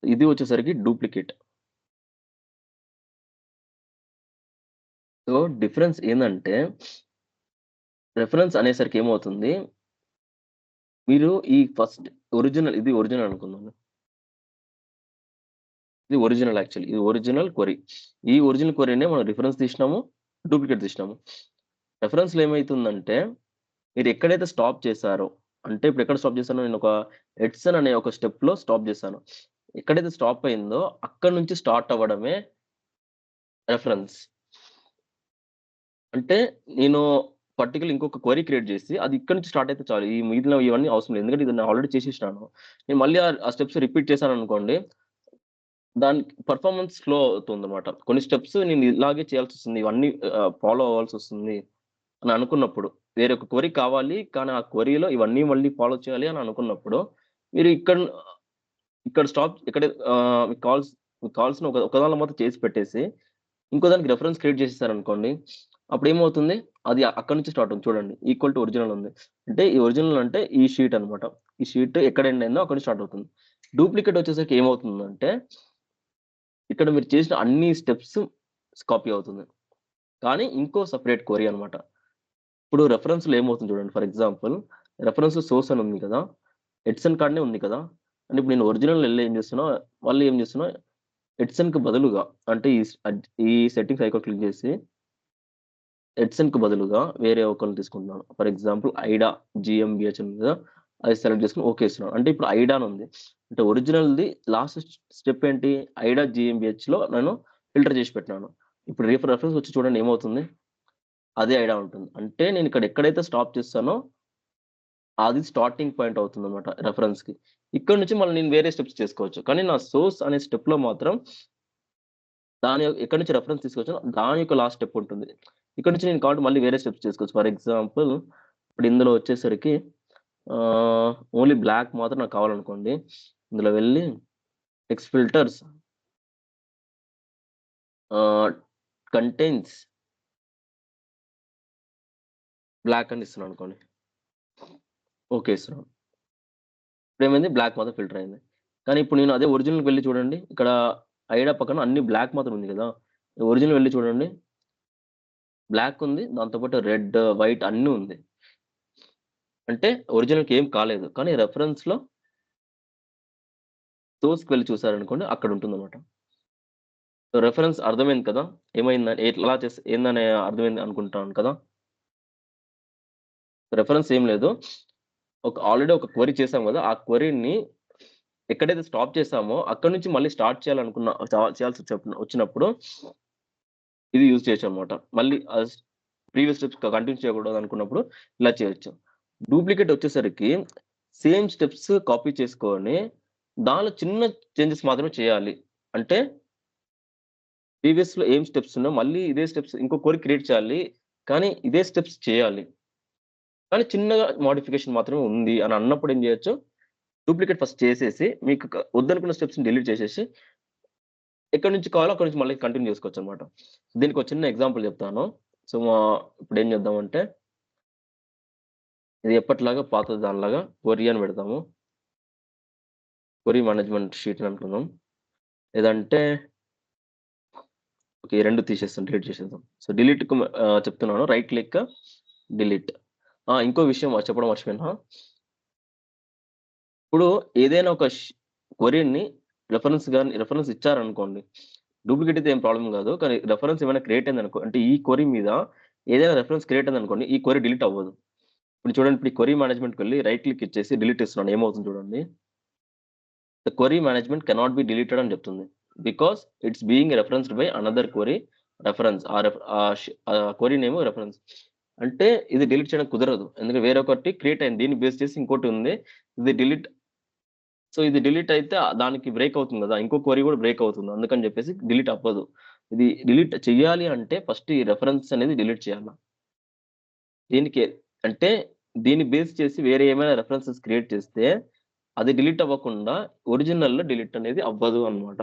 ఇది వచ్చేసరికి డూప్లికేట్. సో, డిఫరెన్స్ ఏందంటే రెఫరెన్స్ అనేసరికి ఏమవుతుంది? మీరు ఈ ఫస్ట్ ఇది ఒరిజినల్ అనుకుందాం. ఇది ఒరిజినల్ యాక్చువల్లీ. ఇది ఒరిజినల్ క్వెరీ. ఈ ఒరిజినల్ క్వెరీనే మనం రిఫరెన్స్ తీసినాము, డూప్లికేట్ తీసినాము. రిఫరెన్స్‌లో ఏమైతుందంటే, మీరు ఎక్కడైతే స్టాప్ చేశారో, అంటే ఇప్పుడు ఎక్కడ స్టాప్ చేశానో నేనొక ఎడ్సన్ అనే ఒక స్టెప్‌లో స్టాప్ చేశాను. ఎక్కడైతే స్టాప్ అయిందో అక్కడి నుంచి స్టార్ట్ అవ్వడమే రిఫరెన్స్. అంటే నేను ఇంకొక క్వెరీ క్రియేట్ చేసి అది ఇక్కడి నుంచి స్టార్ట్ అయితే చాలు. ఈ మిగిలినవి ఇవన్నీ అవసరం లేదు. ఎందుకంటే ఇది నేను ఆల్రెడీ చేసేసినాను. నేను మళ్ళీ ఆ స్టెప్స్ రిపీట్ చేశాననుకోండి దాని పెర్ఫార్మన్స్ స్లో అవుతుందన్నమాట. కొన్ని స్టెప్స్ నేను ఇలాగే చేయాల్సొస్తుంది. ఇవన్నీ ఫాలో అవ్వాల్సొస్తుంది అని అనుకున్నప్పుడు, వేరే ఒక క్వెరీ కావాలి. కానీ ఆ క్వెరీలో ఇవన్నీ మళ్ళీ ఫాలో చేయాలి అని అనుకున్నప్పుడు, మీరు ఇక్కడ స్టాప్ మీకు కావాల్సిన ఒక దానిలో మాత్రం చేసి పెట్టేసి, ఇంకో దానికి రిఫరెన్స్ క్రియేట్ చేసేసారనుకోండి, అప్పుడేమవుతుంది? అది అక్కడి నుంచి స్టార్ట్ అవుతుంది చూడండి. ఈక్వల్ టు ఒరిజినల్ ఉంది. అంటే ఈ ఒరిజినల్ అంటే ఈ షీట్ అన్నమాట. ఈ షీట్ ఎక్కడ ఎండ్ అయిందో అక్కడి నుంచి స్టార్ట్ అవుతుంది. డూప్లికేట్ వచ్చేసరికి ఏమవుతుందంటే ఇక్కడ మీరు చేసిన అన్ని స్టెప్స్ కాపీ అవుతుంది. కానీ ఇంకో సెపరేట్ క్వెరీ అన్నమాట. ఇప్పుడు రెఫరెన్స్‌లో ఏమవుతుంది చూడండి. ఫర్ ఎగ్జాంపుల్ రెఫరెన్స్‌లో సోర్స్ అని ఉంది కదా! ఎడ్సన్ కార్డ్‌నే ఉంది కదా! అంటే ఇప్పుడు నేను ఒరిజినల్ ఎళ్లి ఏం చేస్తున్నా, మళ్ళీ ఏం చేస్తున్నా ఎడ్సన్‌కి బదులుగా అంటే ఈ సెట్టింగ్స్ ఐకాన్ క్లిక్ చేసి ఎడ్సన్‌కి బదులుగా వేరే ఒకళ్ళని తీసుకుంటున్నాను. ఫర్ ఎగ్జాంపుల్ ఐడా జీఎంబీహెచ్ ఉంది కదా! అది సెలెక్ట్ చేసుకొని ఓకే ఇస్తున్నాను. అంటే ఇప్పుడు ఐడా అని ఉంది. అంటే ఒరిజినల్‌ది లాస్ట్ స్టెప్ ఏంటి? ఐడా జీఎంబీహెచ్‌లో నేను ఫిల్టర్ చేసి పెట్టినాను. ఇప్పుడు రెఫరెన్స్ వచ్చి చూడండి ఏమవుతుంది? అదే ఐడా ఉంటుంది. అంటే నేను ఇక్కడ ఎక్కడైతే స్టాప్ చేస్తానో అది స్టార్టింగ్ పాయింట్ అవుతుందన్నమాట రెఫరెన్స్‌కి. ఇక్కడి నుంచి మళ్ళీ నేను వేరే స్టెప్స్ చేసుకోవచ్చు. కానీ నా సోర్స్ అనే స్టెప్‌లో మాత్రం ఎక్కడి నుంచి రెఫరెన్స్ తీసుకొచ్చానో దాని యొక్క లాస్ట్ స్టెప్ ఉంటుంది. ఇక్కడి నుంచి నేను కావాలంటే మళ్ళీ వేరే స్టెప్స్ చేసుకోవచ్చు. ఫర్ ఎగ్జాంపుల్ ఇప్పుడు ఇందులో వచ్చేసరికి ఓన్లీ బ్లాక్ మాత్రం నాకు కావాలనుకోండి. ఇందులో వెళ్లి టెక్స్ట్ ఫిల్టర్స్ ఆహ్, కంటెయిన్స్ బ్లాక్ అని ఇస్తున్నాననుకోండి. ఓకే ఇస్తున్నాను. ఇప్పుడేమైంది బ్లాక్ మాత్రం ఫిల్టర్ అయింది. కానీ ఇప్పుడు నేను అదే ఒరిజినల్‌కి వెళ్లి చూడండి. ఇక్కడ ఐడా పక్కన అన్ని బ్లాక్ మాత్రం ఉంది గదా! ఒరిజినల్ వెళ్లి చూడండి. బ్లాక్ ఉంది. దాంతో పాటు రెడ్, వైట్ అన్నీ ఉంది. అంటే ఒరిజినల్‌కి ఏం కాలేదు. కానీ రెఫరెన్స్‌లో సోర్స్‌కి వెళ్లి చూసారనుకోండి అక్కడ ఉంటుందన్నమాట. సో, రెఫరెన్స్ అర్థమైంది కదా! ఏమైందని ఎట్లా ఏందని అర్థమైంది అనుకుంటాను కదా! రెఫరెన్స్ ఏం లేదు. ఆల్రెడీ ఒక క్వెరీ చేసాం గదా! ఆ క్వెరీని ఎక్కడైతే స్టాప్ చేసామో అక్కడి నుంచి మళ్ళీ స్టార్ట్ చేయాల్సి వచ్చినప్పుడు ఇది యూజ్ చేయొచ్చనమాట. మళ్ళీ ప్రీవియస్ స్టెప్స్ కంటిన్యూ చేయకూడదనుకున్నప్పుడు ఇలా చేయొచ్చు. డూప్లికేట్ వచ్చేసరికి సేమ్ స్టెప్స్ కాపీ చేసుకొని, దానిలో చిన్న చేంజెస్ మాత్రమే చేయాలి. అంటే ప్రీవియస్‌లో ఏం స్టెప్స్ ఉన్నాయో మళ్ళీ ఇదే స్టెప్స్ ఇంకో క్వెరీ క్రియేట్ చేయాలి. కానీ ఇదే స్టెప్స్ చేయాలి. కానీ చిన్నగా మోడిఫికేషన్ మాత్రమే ఉంది అని అన్నప్పుడు ఏం చేయొచ్చు, డూప్లికేట్ ఫస్ట్ చేసేసి మీకు వద్దనుకున్న స్టెప్స్‌ని డిలీట్ చేసేసి, ఎక్కడి నుంచి కావాలో అక్కడి నుంచి మళ్ళీ కంటిన్యూ చేసుకోవచ్చనమాట. దీనికో చిన్న ఎగ్జాంపుల్ చెప్తాను. సో, ఇప్పుడేం చేద్దామంటే, ఇది ఎప్పటిలాగా పాత దానిలాగా క్వెరీ అని పెడతాము. క్వెరీ మేనేజ్మెంట్ షీట్ అని అనుకుందాం. లేదంటే ఓకే. 2 తీసేస్తాం. డిలీట్ చేసేద్దాం. సో, చెప్తున్నాను. Right click delete. ఇంకో విషయం చెప్పడం మర్చిపోయినా. ఇప్పుడు ఏదైనా ఒక క్వెరీని రిఫరెన్స్ ఇచ్చారనుకోండి. డూప్లికేట్ అయితే ఏం ప్రాబ్లమ్ కాదు. కానీ రిఫరెన్స్ ఏమైనా క్రియేట్ అయిందనుకో అంటే ఈ క్వెరీ మీద ఏదైనా రిఫరెన్స్ క్రియేట్ అయిందనుకోండి. ఈ క్వెరీ డిలీట్ అవ్వదు. ఇప్పుడు చూడండి ఇప్పుడు ఈ క్వెరీ మేనేజ్మెంట్‌కెళ్ళి రైట్ క్లిక్ ఇచ్చేసి డిలీట్ ఇస్తున్నాను. ఏమవుతుంది చూడండి. The query management cannot be deleted అని చెప్తుంది. Because it's being referenced by another query reference. Query name reference. అంటే ఇది డిలీట్ చేయడం కుదరదు. ఎందుకంటే వేరొకటి క్రియేట్ అయింది. దీన్ని బేస్ చేసి ఇంకోటి ఉంది. ఇది డిలీట్ ఇది డిలీట్ అయితే దానికి బ్రేక్ అవుతుంది గదా! ఇంకో క్వెరీ గూడా బ్రేక్ అవుతుంది. అందుకని జెప్పేసి డిలీట్ అవ్వదు. ఇది డిలీట్ చెయ్యాలి అంటే ఫస్ట్ ఈ రెఫరెన్స్ అనేది డిలీట్ చేయాల. దీనికి అంటే దీన్ని బేస్ చేసి వేరే ఏమైనా రెఫరెన్సెస్ క్రియేట్ చేస్తే అది డిలీట్ అవ్వకుండా ఒరిజినల్‌లో డిలీట్ అనేది అవ్వదు అన్నమాట.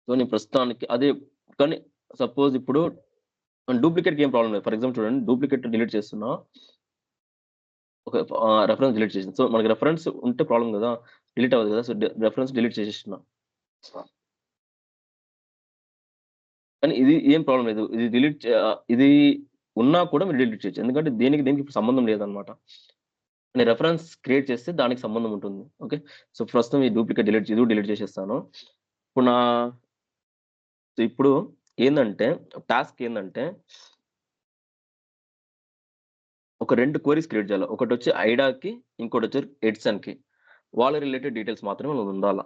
సో, నేను ప్రస్తుతానికి అదే కానీ సపోజ్ ఇప్పుడు డూప్లికేట్‌కి ఏం ప్రాబ్లమ్ లేదు. ఫర్ ఎగ్జాంపుల్ చూడండి డూప్లికేట్ డిలీట్ చేస్తున్నా. ఒక రెఫరెన్స్ డిలీట్ చేసింది. సో, మనకి రెఫరెన్స్ ఉంటే ప్రాబ్లమ్ గదా! డిలీట్ అవ్వదు గదా! సో, రెఫరెన్స్ డిలీట్ చేసేస్తున్నా. కానీ ఇది ఏం ప్రాబ్లమ్ లేదు. ఇది ఉన్నా కూడా మీరు డిలీట్ చేయొచ్చు. ఎందుకంటే దీనికి ఇప్పుడు సంబంధం లేదన్నమాట. నేను రెఫరెన్స్ క్రియేట్ చేస్తే దానికి సంబంధం ఉంటుంది. ఓకే. సో, ప్రస్తుతం ఈ డూప్లికేట్ ఇది కూడా డిలీట్ చేసేస్తాను. ఇప్పుడు ఇప్పుడు ఏందంటే టాస్క్ ఏందంటే ఒక 2 క్వెరీస్ క్రియేట్ చేయాలి. ఒకటొచ్చి ఐడాకి, ఇంకోటొచ్చి ఎడ్సన్‌కి. వాళ్ళ రిలేటెడ్ డీటెయిల్స్ మాత్రమే ఉండాల.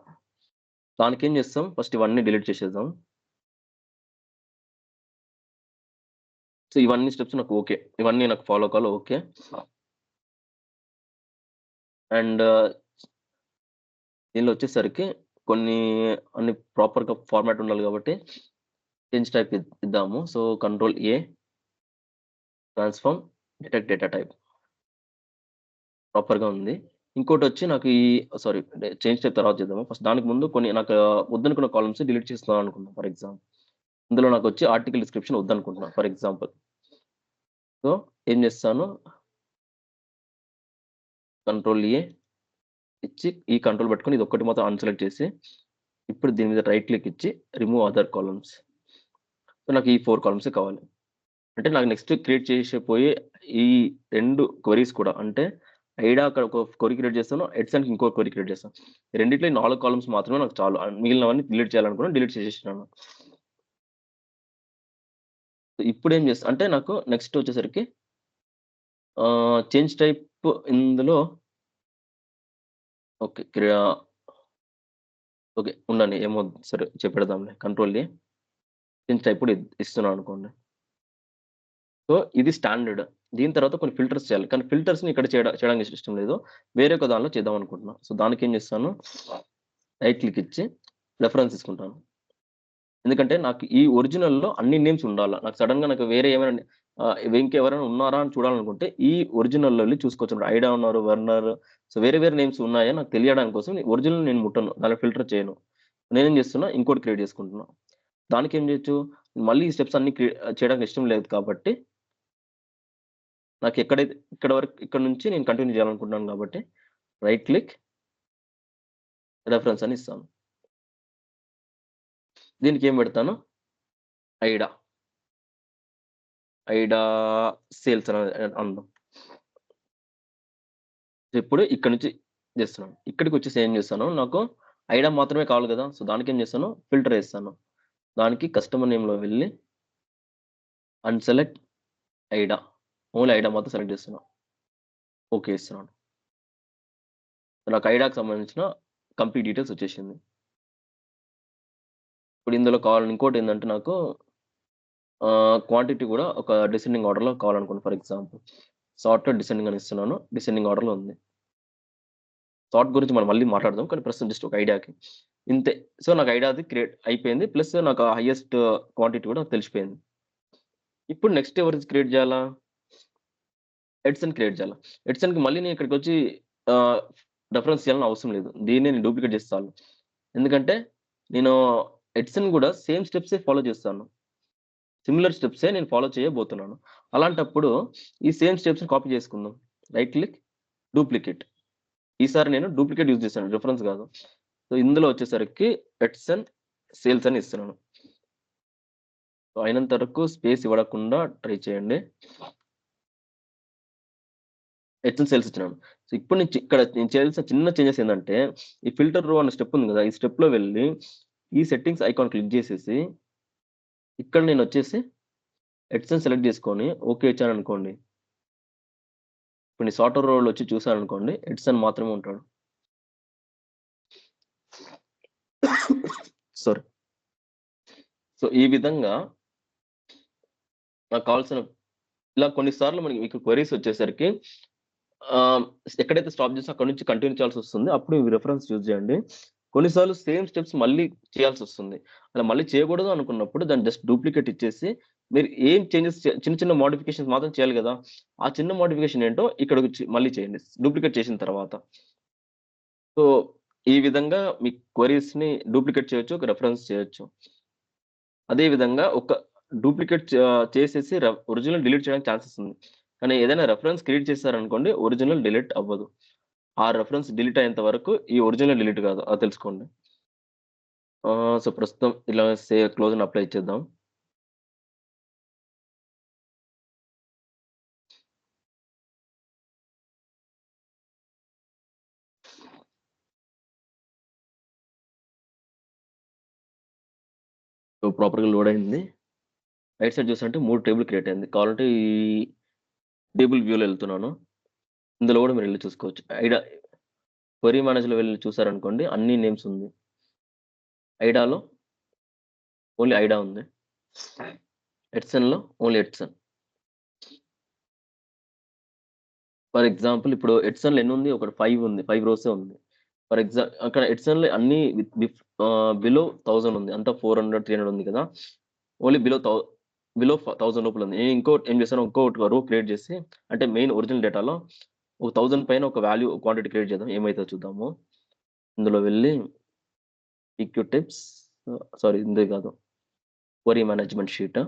దానికేం చేస్తాం ఫస్ట్ ఇవన్నీ డిలీట్ చేసేద్దాం. సో, ఇవన్నీ స్టెప్స్ నాకు ఓకే. ఇవన్నీ నాకు ఫాలో కావాలి ఓకే. అండ్ దీనిలో వచ్చేసరికి కొన్ని అన్ని ప్రాపర్‌గా ఫార్మాట్ ఉండాలి కాబట్టి చేంజ్ టైప్ ఇద్దాము. So, control A transform detect data type ప్రాపర్‌గా ఉంది. ఇంకోటొచ్చి నాకు చేంజ్ టైప్ తర్వాత చేద్దాము. ఫస్ట్ దానికి ముందు కొన్ని నాకు వద్దనుకున్న కాలమ్స్ డిలీట్ చేస్తున్నాను అనుకుందాం ఫర్ ఎగ్జాంపుల్. ఇందులో నాకొచ్చి ఆర్టికల్ డిస్క్రిప్షన్ వద్దనుకుంటున్నా ఫర్ ఎగ్జాంపుల్. సో, ఏం చేస్తాను కంట్రోల్ ఏ ఇచ్చి ఈ కంట్రోల్ పట్టుకొని ఇదొక్కటి మాత్రం అన్‌సెలెక్ట్ చేసి, ఇప్పుడు దీని మీద రైట్ క్లిక్ ఇచ్చి రిమూవ్ అదర్ కాలమ్న్స్. సో, నాకు ఈ 4 కాలమ్సే కావాలి. అంటే నాకు నెక్స్ట్ క్రియేట్ చేసేపోయే ఈ 2 క్వెరీస్ కూడా అంటే ఐడా అక్కడ ఒక క్వెరీ క్రియేట్ చేస్తాను. ఎడ్సన్‌కి ఇంకో క్వెరీ క్రియేట్ చేస్తాను. రెండిట్లో ఈ 4 కాలమ్స్ మాత్రమే నాకు చాలు. మిగిలినవన్నీ డిలీట్ చేయాలనుకున్నాను. డిలీట్ చేసేసినాను. ఇప్పుడేం చేస్తా అంటే నాకు నెక్స్ట్ వచ్చేసరికి చేంజ్ టైప్ ఇందులో ఓకే. ఓకే. ఉండండి. ఏమో సరే పెడదాంలే. కంట్రోల్ ఏ చేంజ్ టైప్ కూడా ఇస్తున్నాననుకోండి. సో, ఇది స్టాండర్డ్. దీని తర్వాత కొన్ని ఫిల్టర్స్ చేయాలి. కానీ ఫిల్టర్స్‌ని ఇక్కడ చేయడానికి ఇష్టం లేదు. వేరే ఒక దానిలో చేద్దాం అనుకుంటున్నా. సో, దానికేం చేస్తాను, రైట్ క్లిక్ ఇచ్చి రిఫరెన్స్ తీసుకుంటాను. ఎందుకంటే నాకు ఈ ఒరిజినల్‌లో అన్ని నేమ్స్ ఉండాల. నాకు సడెన్‌గా వేరే ఏమైనా ఇంకెవరైనా ఉన్నారా అని చూడాలనుకుంటే ఈ ఒరిజినల్‌లో ఎళ్లి చూసుకోవచ్చన్నమాట. ఐడా ఉన్నారు, వర్నర్ సో, వేరే వేరే నేమ్స్ ఉన్నాయా నాకు తెలియడానికి కోసం ఒరిజినల్ నేను ముట్టను. దాన్ని ఫిల్టర్ చేయను. నేనేం చేస్తున్నా ఇంకోటి క్రియేట్ చేసుకుంటున్నా. దానికేం చేయొచ్చు, మళ్ళీ ఈ స్టెప్స్ అన్ని చేయడానికి ఇష్టం లేదు కాబట్టి నాకెక్కడైతే ఇక్కడి నుంచి నేను కంటిన్యూ చేయాలనుకుంటున్నాను కాబట్టి, రైట్ క్లిక్, రెఫరెన్స్ అని ఇస్తాను. దీనికేం పెడతాను, ఐడా. ఐడా సేల్స్ అని అందాం. ఇప్పుడు ఇక్కడ నుంచి చేస్తున్నాను. ఇక్కడికొచ్చేసి ఏం చేస్తాను, నాకు ఐడా మాత్రమే కావాలి కదా! సో, దానికేం చేస్తాను, ఫిల్టర్ ఏస్తాను. దానికి కస్టమర్ నేమ్‌లో వెళ్లి అన్‌సెలెక్ట్ ఐడా. ఓన్లీ ఐడా మాత్రం సెలెక్ట్ చేస్తున్నా. ఓకే ఇస్తున్నాను. నాకు ఐడాకి సంబంధించిన కంప్లీట్ డీటెయిల్స్ వచ్చేసింది. ఇప్పుడు ఇందులో కావాలని ఇంకోటేందంటే నాకు క్వాంటిటీ కూడా ఒక డిసెండింగ్ ఆర్డర్‌లో కావాలనుకోండి ఫర్ ఎగ్జాంపుల్. సార్టెడ్ డిసెండింగ్ అని ఇస్తున్నాను. డిసెండింగ్ ఆర్డర్‌లో ఉంది. సార్ట్ గురించి మనం మళ్ళీ మాట్లాడదాం. కానీ ప్రస్తుతం జస్ట్ ఒక ఐడియాకి. ఇంతే. సో, నాకు ఐడియా అది క్రియేట్ అయిపోయింది. ప్లస్ నాకు హైయెస్ట్ క్వాంటిటీ కూడా తెలిసిపోయింది. ఇప్పుడు నెక్స్ట్ ఎవరిది క్రియేట్ చేయాలా? ఎడ్సన్ క్రియేట్ చేయాలా. ఎడ్సన్‌కి మళ్ళీ నేను ఇక్కడికొచ్చి ఆహ్, రెఫరెన్స్ చేయాలని అవసరం లేదు. దీన్నే నేను డూప్లికేట్ చేస్తే చాలు. ఎందుకంటే నేను ఎడ్సన్ కూడా సేమ్ స్టెప్సే ఫాలో చేస్తాను. సిమిలర్ స్టెప్సే నేను ఫాలో చేయబోతున్నాను. అలాంటప్పుడు ఈ సేమ్ స్టెప్స్‌ని కాపీ చేసుకుందాం. Right click, duplicate. ఈసారి నేను డూప్లికేట్ యూజ్ చేశాను. రిఫరెన్స్ కాదు. సో, ఇందులో వచ్చేసరికి ఎడ్సన్ సేల్స్ అని ఇస్తున్నాను. సో, అయినంత వరకు స్పేస్ ఇవ్వకుండా ట్రై చేయండి. ఎడ్సన్ సేల్స్ ఇచ్చినాను. సో, ఇప్పుడు ఇక్కడ నేను చేయాల్సిన చిన్న చేంజెస్ ఏందంటే, ఈ ఫిల్టర్ రో అన్న స్టెప్ ఉంది కదా! ఈ స్టెప్‌లో వెళ్లి ఈ సెట్టింగ్స్ ఐకాన్ క్లిక్ చేసేసి, ఇక్కడ నేనొచ్చేసి ఎడ్సన్ సెలెక్ట్ చేసుకొని ఓకే ఇచ్చాననుకోండి. ఇప్పుడు నేను సాఫ్ట్‌వేర్ రోల్ వచ్చి చూసాననుకోండి, ఎడ్సన్ మాత్రమే ఉంటాడు. సారీ. సో, ఈ విధంగా నాకు కావాల్సిన ఇలా కొన్ని సార్లు మనకి మీకు క్వెరీస్ వచ్చేసరికి ఆహ్, ఎక్కడైతే స్టాప్ చేసామో అక్కడి నుంచి కంటిన్యూ చేయాల్సొస్తుంది. అప్పుడు ఇవి రిఫరెన్స్ యూజ్ చేయండి. కొన్నిసార్లు సేమ్ స్టెప్స్ మళ్ళీ చేయాల్సొస్తుంది. అలా మళ్ళీ చేయకూడదు అనుకున్నప్పుడు దాన్ని జస్ట్ డూప్లికేట్ ఇచ్చేసి మీరు ఏం చేంజెస్ చిన్న చిన్న మోడిఫికేషన్స్ మాత్రం చేయాలి గదా! ఆ చిన్న మోడిఫికేషన్ ఏంటో ఇక్కడికొచ్చి మళ్ళీ చేయండి. డూప్లికేట్ చేసిన తర్వాత. సో, ఈ విధంగా మీ క్వెరీస్‌ని డూప్లికేట్ చేయొచ్చు. ఒక రిఫరెన్స్ చేయొచ్చు. అదే విధంగా ఒక డూప్లికేట్ చేసేసి ఒరిజినల్ డిలీట్ చేయడానికి ఛాన్సెస్ ఉంది. కానీ ఏదైనా రిఫరెన్స్ క్రియేట్ చేశారనుకోండి ఒరిజినల్ డిలీట్ అవ్వదు. ఆ రిఫరెన్స్ డిలీట్ అయ్యేంత వరకు ఈ ఒరిజినల్ డిలీట్ కాదు. అది తెలుసుకోండి. సో, ప్రస్తుతం ఇలా క్లోజ్‌ని అప్లై చేద్దాం. సో, ప్రాపర్‌గా లోడ్ అయింది. రైట్ సైడ్ చూస్తుంటే 3 టేబుల్ క్రియేట్ అయింది. కావాలంటే ఈ టేబుల్ వ్యూలో ఎళ్తున్నాను. ఇందులో కూడా మీరు ఎళ్లి చూసుకోవచ్చు. క్వెరీ మేనేజర్‌లో వెళ్లి చూసారనుకోండి అన్ని నేమ్స్ ఉంది. ఐడాలో ఓన్లీ ఐడా ఉంది. ఎడ్సన్‌లో ఓన్లీ ఎడ్సన్. ఫర్ ఎగ్జాంపుల్ ఇప్పుడు ఎడ్సన్‌లో ఎన్నుంది? ఒకటి 5 ఉంది. 5 రోసే ఉంది. అక్కడ ఎడ్సన్‌లో అన్నీ బిలో 1000 ఉంది. అంతా 400, 300 ఉంది కదా! ఓన్లీ బిలో 1000 లోపల ఉంది. నేను ఇంకోటి ఏం చేశాను ఇంకొక రో క్రియేట్ చేసి అంటే మెయిన్ ఒరిజినల్ డేటాలో ఒక 1000 పైన ఒక వాల్యూ క్వాంటిటీ క్రియేట్ చేద్దాం. ఏమైతదో చూద్దాము. ఇందులో వెళ్లి ఈక్యూ టిప్స్ సారీ ఇందులో కాదు. Query management sheet.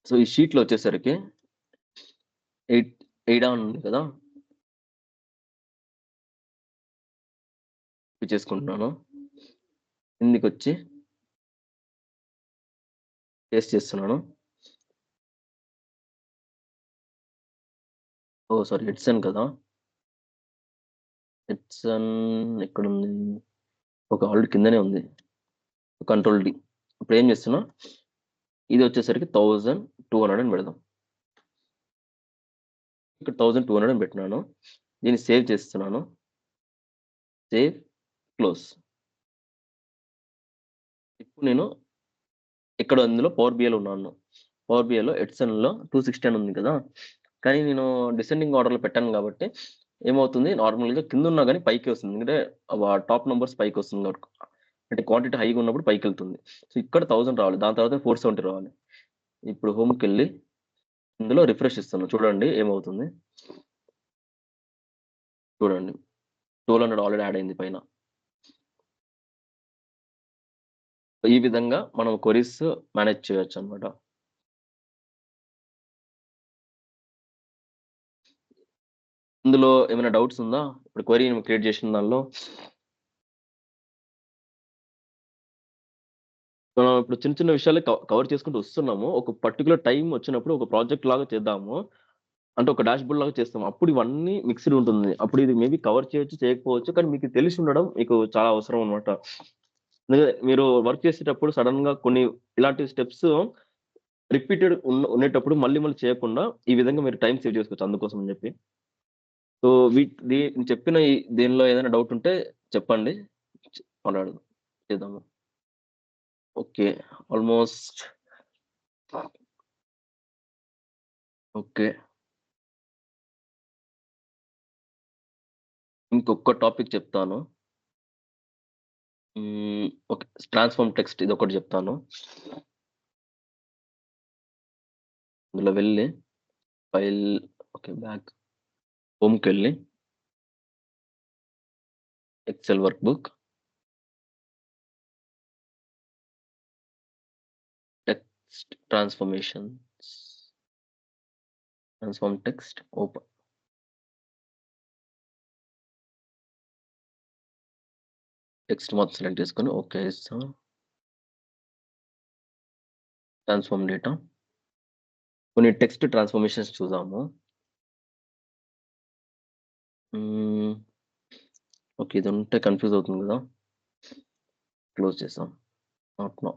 సో, ఈ షీట్‌లో వచ్చేసరికి 8 అని ఉంది కదా! చేసుకుంటున్నాను. కిందకొచ్చి పేస్ట్ చేస్తున్నాను. ఓహ్! సారీ ఎడ్సన్ కదా! ఎడ్సన్ ఎక్కడుంది? ఆల్రెడీ కిందనే ఉంది. Control D. ఇప్పుడేం చేస్తున్నా, ఇదొచ్చేసరికి 1200 అని పెడదాం. ఇక్కడ 1200 అని పెట్టినాను. దీన్ని సేవ్ చేస్తున్నాను. Save, close. ఇప్పుడు నేను అందులో పవర్ బిఐలో ఉన్నాను. పవర్ బిఐలో ఎడ్సన్‌లో 260 అని ఉంది కదా! కానీ నేను డిసెండింగ్ ఆర్డర్‌లో పెట్టాను కాబట్టి ఏమవుతుంది నార్మల్‌గా కిందున్నా గాని పైకే వస్తుంది. ఎందుకంటే టాప్ నంబర్స్ పైకొస్తుంది కాబట్టి. అంటే క్వాంటిటీ హైగా ఉన్నప్పుడు పైకెళ్తుంది. సో, ఇక్కడ 1000 రావాలి. దాని తర్వాత 470 రావాలి. ఇప్పుడు హోమ్‌కెళ్ళి ఇందులో రిఫ్రెష్ ఇస్తున్నాను. చూడండి ఏమవుతుంది. చూడండి 1200 ఆల్రెడీ యాడ్ అయింది పైన. ఈ విధంగా మనం క్వెరీస్ మేనేజ్ చేయొచ్చనమాట. ఇందులో ఏమైనా డౌట్స్ ఉందా? ఇప్పుడు క్వెరీ క్రియేట్ చేసిన దానిలో? మనం ఇప్పుడు చిన్న చిన్న విషయాలే కవర్ చేసుకుంటూ వస్తున్నాము. ఒక పర్టిక్యులర్ టైమ్ వచ్చినప్పుడు ఒక ప్రాజెక్ట్ లాగా చేద్దాము. అంటే ఒక డాష్‌బోర్డ్ లాగా చేస్తాం. అప్పుడు ఇవన్నీ మిక్స్‌డ్ ఉంటుంది. అప్పుడు ఇది మేబీ కవర్ చేయొచ్చు, చేయకపోవచ్చు. కానీ మీకు తెలిసి ఉండడం మీకు చాలా అవసరం అన్నమాట. మీరు వర్క్ చేసేటప్పుడు సడెన్‌గా కొన్ని ఇలాంటి స్టెప్స్ ఉండేటప్పుడు మళ్ళీ మళ్ళీ చేయకుండా ఈ విధంగా మీరు టైమ్ సేవ్ చేసుకోవచ్చు అందుకోసం అని చెప్పి. సో, నేను చెప్పిన దీనిలో ఏదైనా డౌట్ ఉంటే చెప్పండి. మాట్లాడదాం. చేద్దాము. ఓకే. Almost okay. ఇంకొక టాపిక్ చెప్తాను. ఓకే. ట్రాన్స్‌ఫార్మ్ టెక్స్ట్ ఇదొకటి చెప్తాను. ఇందులో వెళ్ళి ఫైల్ ఓకే. బ్యాక్ హోమ్‌కెళ్ళి Excel workbook text transform text open. Text మొత్తం సెలెక్ట్ చేసుకొని ఓకే ఇస్తాం. Transform data. కొన్ని టెక్స్ట్ ట్రాన్స్‌ఫర్మేషన్స్ చూద్దాము. హ్మ్. ఓకే. ఇదుంటే కన్‌ఫ్యూజ్ అవుతుంది గదా! క్లోజ్ చేసాం. Not now.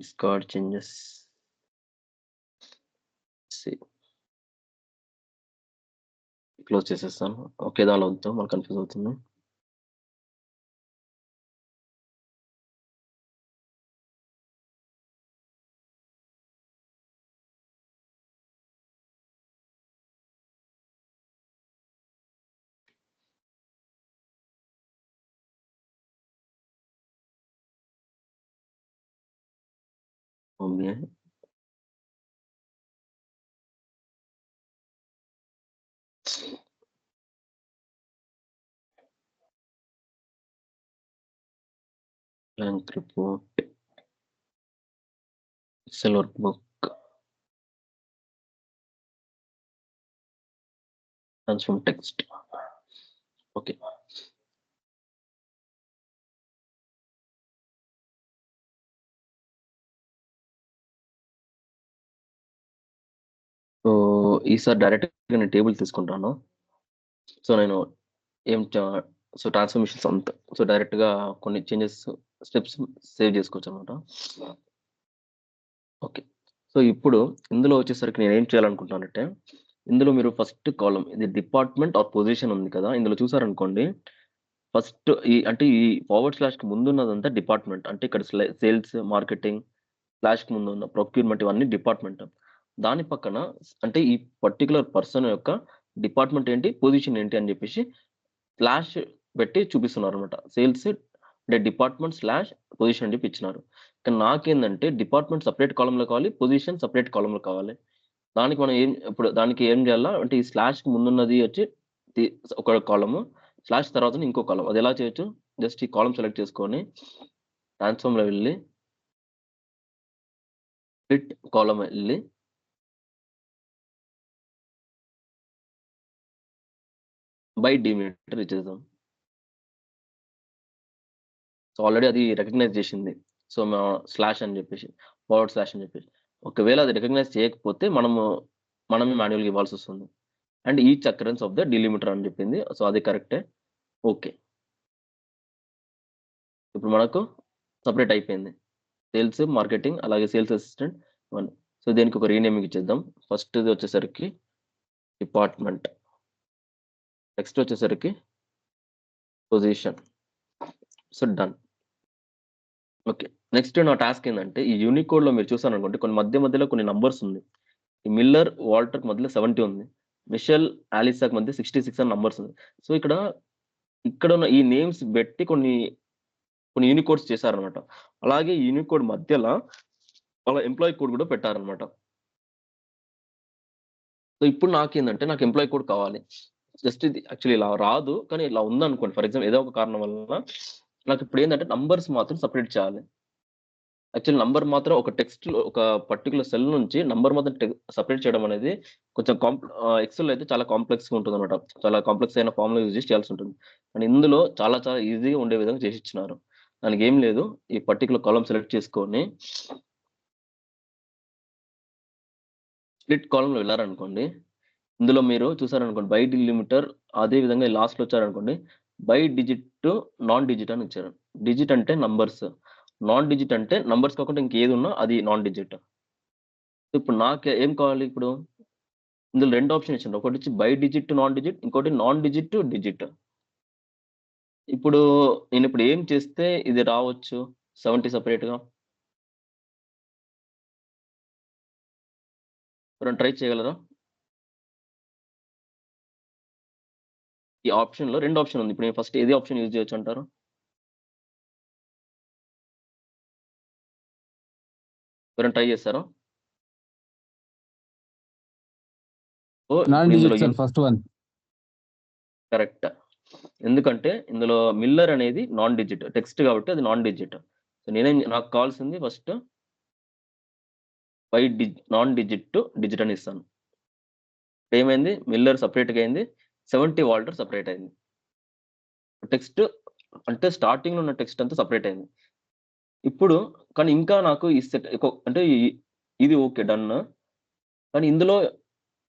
Discard changes. Save. Close చేసేస్తాను. ఓకే. దానిలో వద్దు. మళ్ళీ కన్‌ఫ్యూజ్ అవుతుంది. Okay. Blank report. Excel workbook. Transform text. Okay. So, ఈసారి డైరెక్ట్‌గా నేను టేబుల్ తీసుకుంటాను. సో, నేను ఏం చ సో, ట్రాన్స్‌ఫర్మేషన్స్ అంతా సో, డైరెక్ట్‌గా కొన్ని చేంజెస్ స్టెప్స్ సేవ్ చేసుకోవచ్చనమాట. ఓకే. సో, ఇప్పుడు ఇందులో వచ్చేసరికి నేనేం చేయాలనుకుంటున్నానంటే, ఇందులో మీరు ఫస్ట్ కాలమ్ ఇది డిపార్ట్‌మెంట్ ఆర్ పొజిషన్ ఉంది కదా! ఇందులో చూసారనుకోండి, ఫస్ట్ అంటే ఈ ఫార్వర్డ్ స్లాష్‌కి ముందున్నదంతా డిపార్ట్‌మెంట్. అంటే ఇక్కడ సేల్స్, మార్కెటింగ్ స్లాష్‌కి ముందున్న ప్రొక్యూర్‌మెంట్ ఇవన్నీ డిపార్ట్‌మెంట్. దాని పక్కన అంటే ఈ పర్టిక్యులర్ పర్సన్ యొక్క డిపార్ట్‌మెంట్ ఏంటి, పొజిషన్ ఏంటి అని జెప్పేసి స్లాష్ పెట్టి చూపిస్తున్నారనమాట. సేల్స్ అంటే డిపార్ట్‌మెంట్ స్లాష్ పొజిషన్ అని జెప్పి ఇచ్చినారు. కానీ నాకేందంటే డిపార్ట్‌మెంట్ సెపరేట్ కాలమ్‌లో కావాలి. పొజిషన్ సెపరేట్ కాలమ్‌లో కావాలి. దానికి మనం దానికి ఏం జేయాలా అంటే ఈ స్లాష్‌కి ముందున్నది వచ్చి తి ఒక కాలము. స్లాష్ తర్వాతన ఇంకో కాలమ్. అదెలా చేయొచ్చు? జస్ట్ ఈ కాలమ్ సెలెక్ట్ చేసుకొని ట్రాన్స్‌ఫార్మ్‌లో వెళ్లి స్ప్లిట్ కాలమ్ ఎళ్లి బై డీలిమిటర్ ఇచ్చేద్దాం. సో, ఆల్రెడీ అది రికగ్నైజ్ జేసింది. సో, స్లాష్ అని జెప్పేసి. ఫార్వర్డ్ స్లాష్ అని జెప్పేసి. ఒకవేళ అది రికగ్నైజ్ చేయకపోతే మనమే మాన్యుయల్‌గా ఇవ్వాల్సొస్తుంది. And each occurrence of the delimiter అని జెప్పింది. సో, అది కరెక్టే. ఓకే. ఇప్పుడు మనకు సెపరేట్ అయిపోయింది. సేల్స్, మార్కెటింగ్ అలాగే సేల్స్ అసిస్టెంట్ ఇవన్నీ. సో, దీనికి ఒక రీనేమింగ్ ఇచ్చేద్దాం. ఫస్ట్‌ది వచ్చేసరికి డిపార్ట్‌మెంట్. నెక్స్ట్ వచ్చేసరికి position. So, done. Okay. Next నా టాస్క్ ఏందంటే, ఈ యూనికోడ్‌లో మీరు చూసారనుకోండి కొన్ని మధ్యలో కొన్ని నంబర్స్ ఉంది. ఈ మిల్లర్, వాల్టర్‌కి మధ్యలో 70 ఉంది. మిషెల్, ఆలిసాకి మధ్య 66 అని నంబర్స్ ఉంది. సో, ఇక్కడున్న ఈ నేమ్స్ బెట్టి కొన్ని యూనికోడ్స్ చేశారనమాట. అలాగే ఈ యూనికోడ్ మధ్యల వాళ్ళ ఎంప్లాయీ కోడ్ గూడా పెట్టారనమాట. సో, ఇప్పుడు నాకేందంటే నాకు ఎంప్లాయీ కోడ్ కావాలి. జస్ట్ ఇది యాక్చువల్లీ ఇలా రాదు. కానీ ఇలా ఉందనుకోండి. ఫర్ ఎగ్జాంపుల్ ఏదో ఒక కారణం వలన నాకిప్పుడేందంటే నంబర్స్ మాత్రం సెపరేట్ చేయాలి. యాక్చువల్ నంబర్ మాత్రం ఒక టెక్స్ట్‌లో ఒక పర్టిక్యులర్ సెల్ నుంచి నంబర్ మాత్రం సెపరేట్ చేయడం అనేది కొంచెం ఎక్సెల్‌లో అయితే చాలా కాంప్లెక్స్‌గా ఉంటుందన్నమాట. చాలా కాంప్లెక్స్ అయిన ఫార్ములా యూజ్ చేసి చేయాల్సి ఉంటుంది. కానీ ఇందులో చాలా చాలా ఈజీగా ఉండే విధంగా చేసిచ్చినారు. దానికేం లేదు. ఈ పర్టిక్యులర్ కాలమ్ సెలెక్ట్ చేసుకొని స్ప్లిట్ కాలమ్‌లో వెళ్లారనుకోండి. ఇందులో మీరు చూసారనుకోండి బై డిలిమిటర్ అదే విధంగా లాస్ట్‌లో వచ్చారనుకోండి. బై డిజిట్, నాన్ డిజిట్ అని ఇచ్చారు. డిజిట్ అంటే నంబర్స్. నాన్ డిజిట్ అంటే నంబర్స్ కాకుండా ఇంకేది ఉన్నా అది నాన్ డిజిట్. ఇప్పుడు నాకు ఏం కావాలి ఇప్పుడు? ఇందులో 2 ఆప్షన్ ఇచ్చిండు. ఒకటొచ్చి బై డిజిట్, నాన్ డిజిట్. ఇంకోటి నాన్ డిజిట్, డిజిట్. ఇప్పుడు నేనిప్పుడు ఏం చేస్తే ఇది రావచ్చు 70 సెపరేట్‌గా? ఎవరైనా ట్రై చేయగలరా? ఈ ఆప్షన్‌లో 2 ఆప్షన్ ఉంది. ఇప్పుడు నేను ఫస్ట్ ఏది ఆప్షన్ యూజ్ చేయొచ్చంటారు? ఎవరైనా ట్రై చేస్తారా? నాన్ ఇప్పుడు ఇందులో digit sir first one. Correct. ఎందుకంటే ఇందులో మిల్లర్ అనేది నాన్ డిజిట్. టెక్స్ట్ కాబట్టి అది నాన్ డిజిట్. సో నాకు కావాల్సింది first non digit to digit అని ఇస్తాను. ఏమైంది? మిల్లర్ సెపరేట్‌గా అయింది. 70 వాల్టర్ సెపరేట్ అయింది. టెక్స్ట్ అంటే స్టార్టింగ్‌లో ఉన్న టెక్స్ట్ అంతా సెపరేట్ అయింది. ఇప్పుడు కానీ ఇంకా నాకు ఈ సెట్ అంటే ఇది ఓకే డన్. కానీ ఇందులో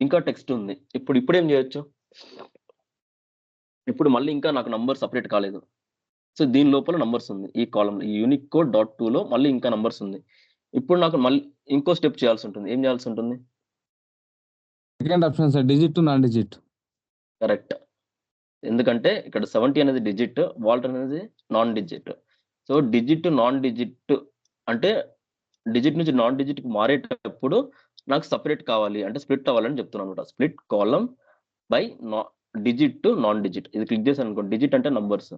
ఇంకా టెక్స్ట్ ఉంది. ఇప్పుడేం చేయొచ్చు? ఇప్పుడు మళ్ళీ ఇంకా నాకు నంబర్ సెపరేట్ కాలేదు. సో, దీని లోపల నంబర్స్ ఉంది. ఈ కాలమ్‌లో ఈ యూనిక్ కోడ్ డాట్ 2లో మళ్ళీ ఇంకా నంబర్స్ ఉంది. ఇప్పుడు నాకు మళ్ళీ ఇంకో స్టెప్ చేయాల్సుంటుంది. ఏం చేయాల్సుంటుంది? Second option sir digit to non digit. Correct. ఎందుకంటే ఇక్కడ 70 అనేది డిజిట్, వాల్టర్ అనేది non digit. So, digit to non digit అంటే డిజిట్ నుంచి నాన్ డిజిట్‌కి మారేటప్పుడు నాకు సెపరేట్ కావాలి. అంటే స్ప్లిట్ అవ్వాలని చెప్తున్నానన్నమాట. స్ప్లిట్ కాలమ్ బై నా డిజిట్ టు నాన్ డిజిట్. ఇది క్లిక్ చేశాననుకోండి. డిజిట్ అంటే నంబర్స్.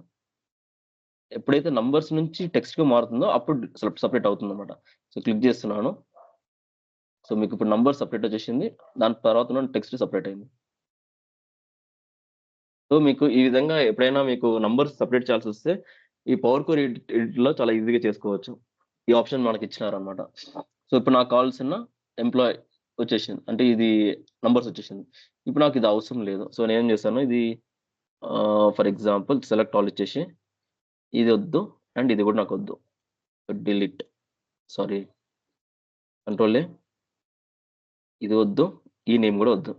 ఎప్పుడైతే నంబర్స్ నుంచి టెక్స్ట్‌గా మారుతుందో అప్పుడు సెపరేట్ అవుతుందన్నమాట. సో, క్లిక్ చేస్తున్నాను. సో, మీకిప్పుడు నంబర్ సెపరేట్ వచ్చేసింది. దాని తర్వాత ఉన్న టెక్స్ట్ సెపరేట్ అయింది. సో, మీకు ఈ విధంగా ఎప్పుడైనా మీకు నంబర్స్ సెపరేట్ చేయాల్సొస్తే ఈ పవర్ క్వెరీ ఎడిట్‌లో చాలా ఈజీగా చేసుకోవచ్చు. ఈ ఆప్షన్ మనకిచ్చినారన్నమాట. సో, ఇప్పుడు నాకు కావాల్సిన ఎంప్లాయీ వచ్చేసింది. అంటే ఇది నంబర్స్ వచ్చేసింది. ఇప్పుడు నాకు ఇది అవసరం లేదు. సో, నేనేం చేశాను ఇది ఫర్ ఎగ్జాంపుల్ సెలెక్ట్ ఆల్ ఇచ్చేసి ఇది వద్దు అండ్ ఇది కూడా నాకొద్దు. డిలీట్ సారీ కంట్రోల్ ఏ ఇది వద్దు. ఈ నేమ్ కూడా వద్దు.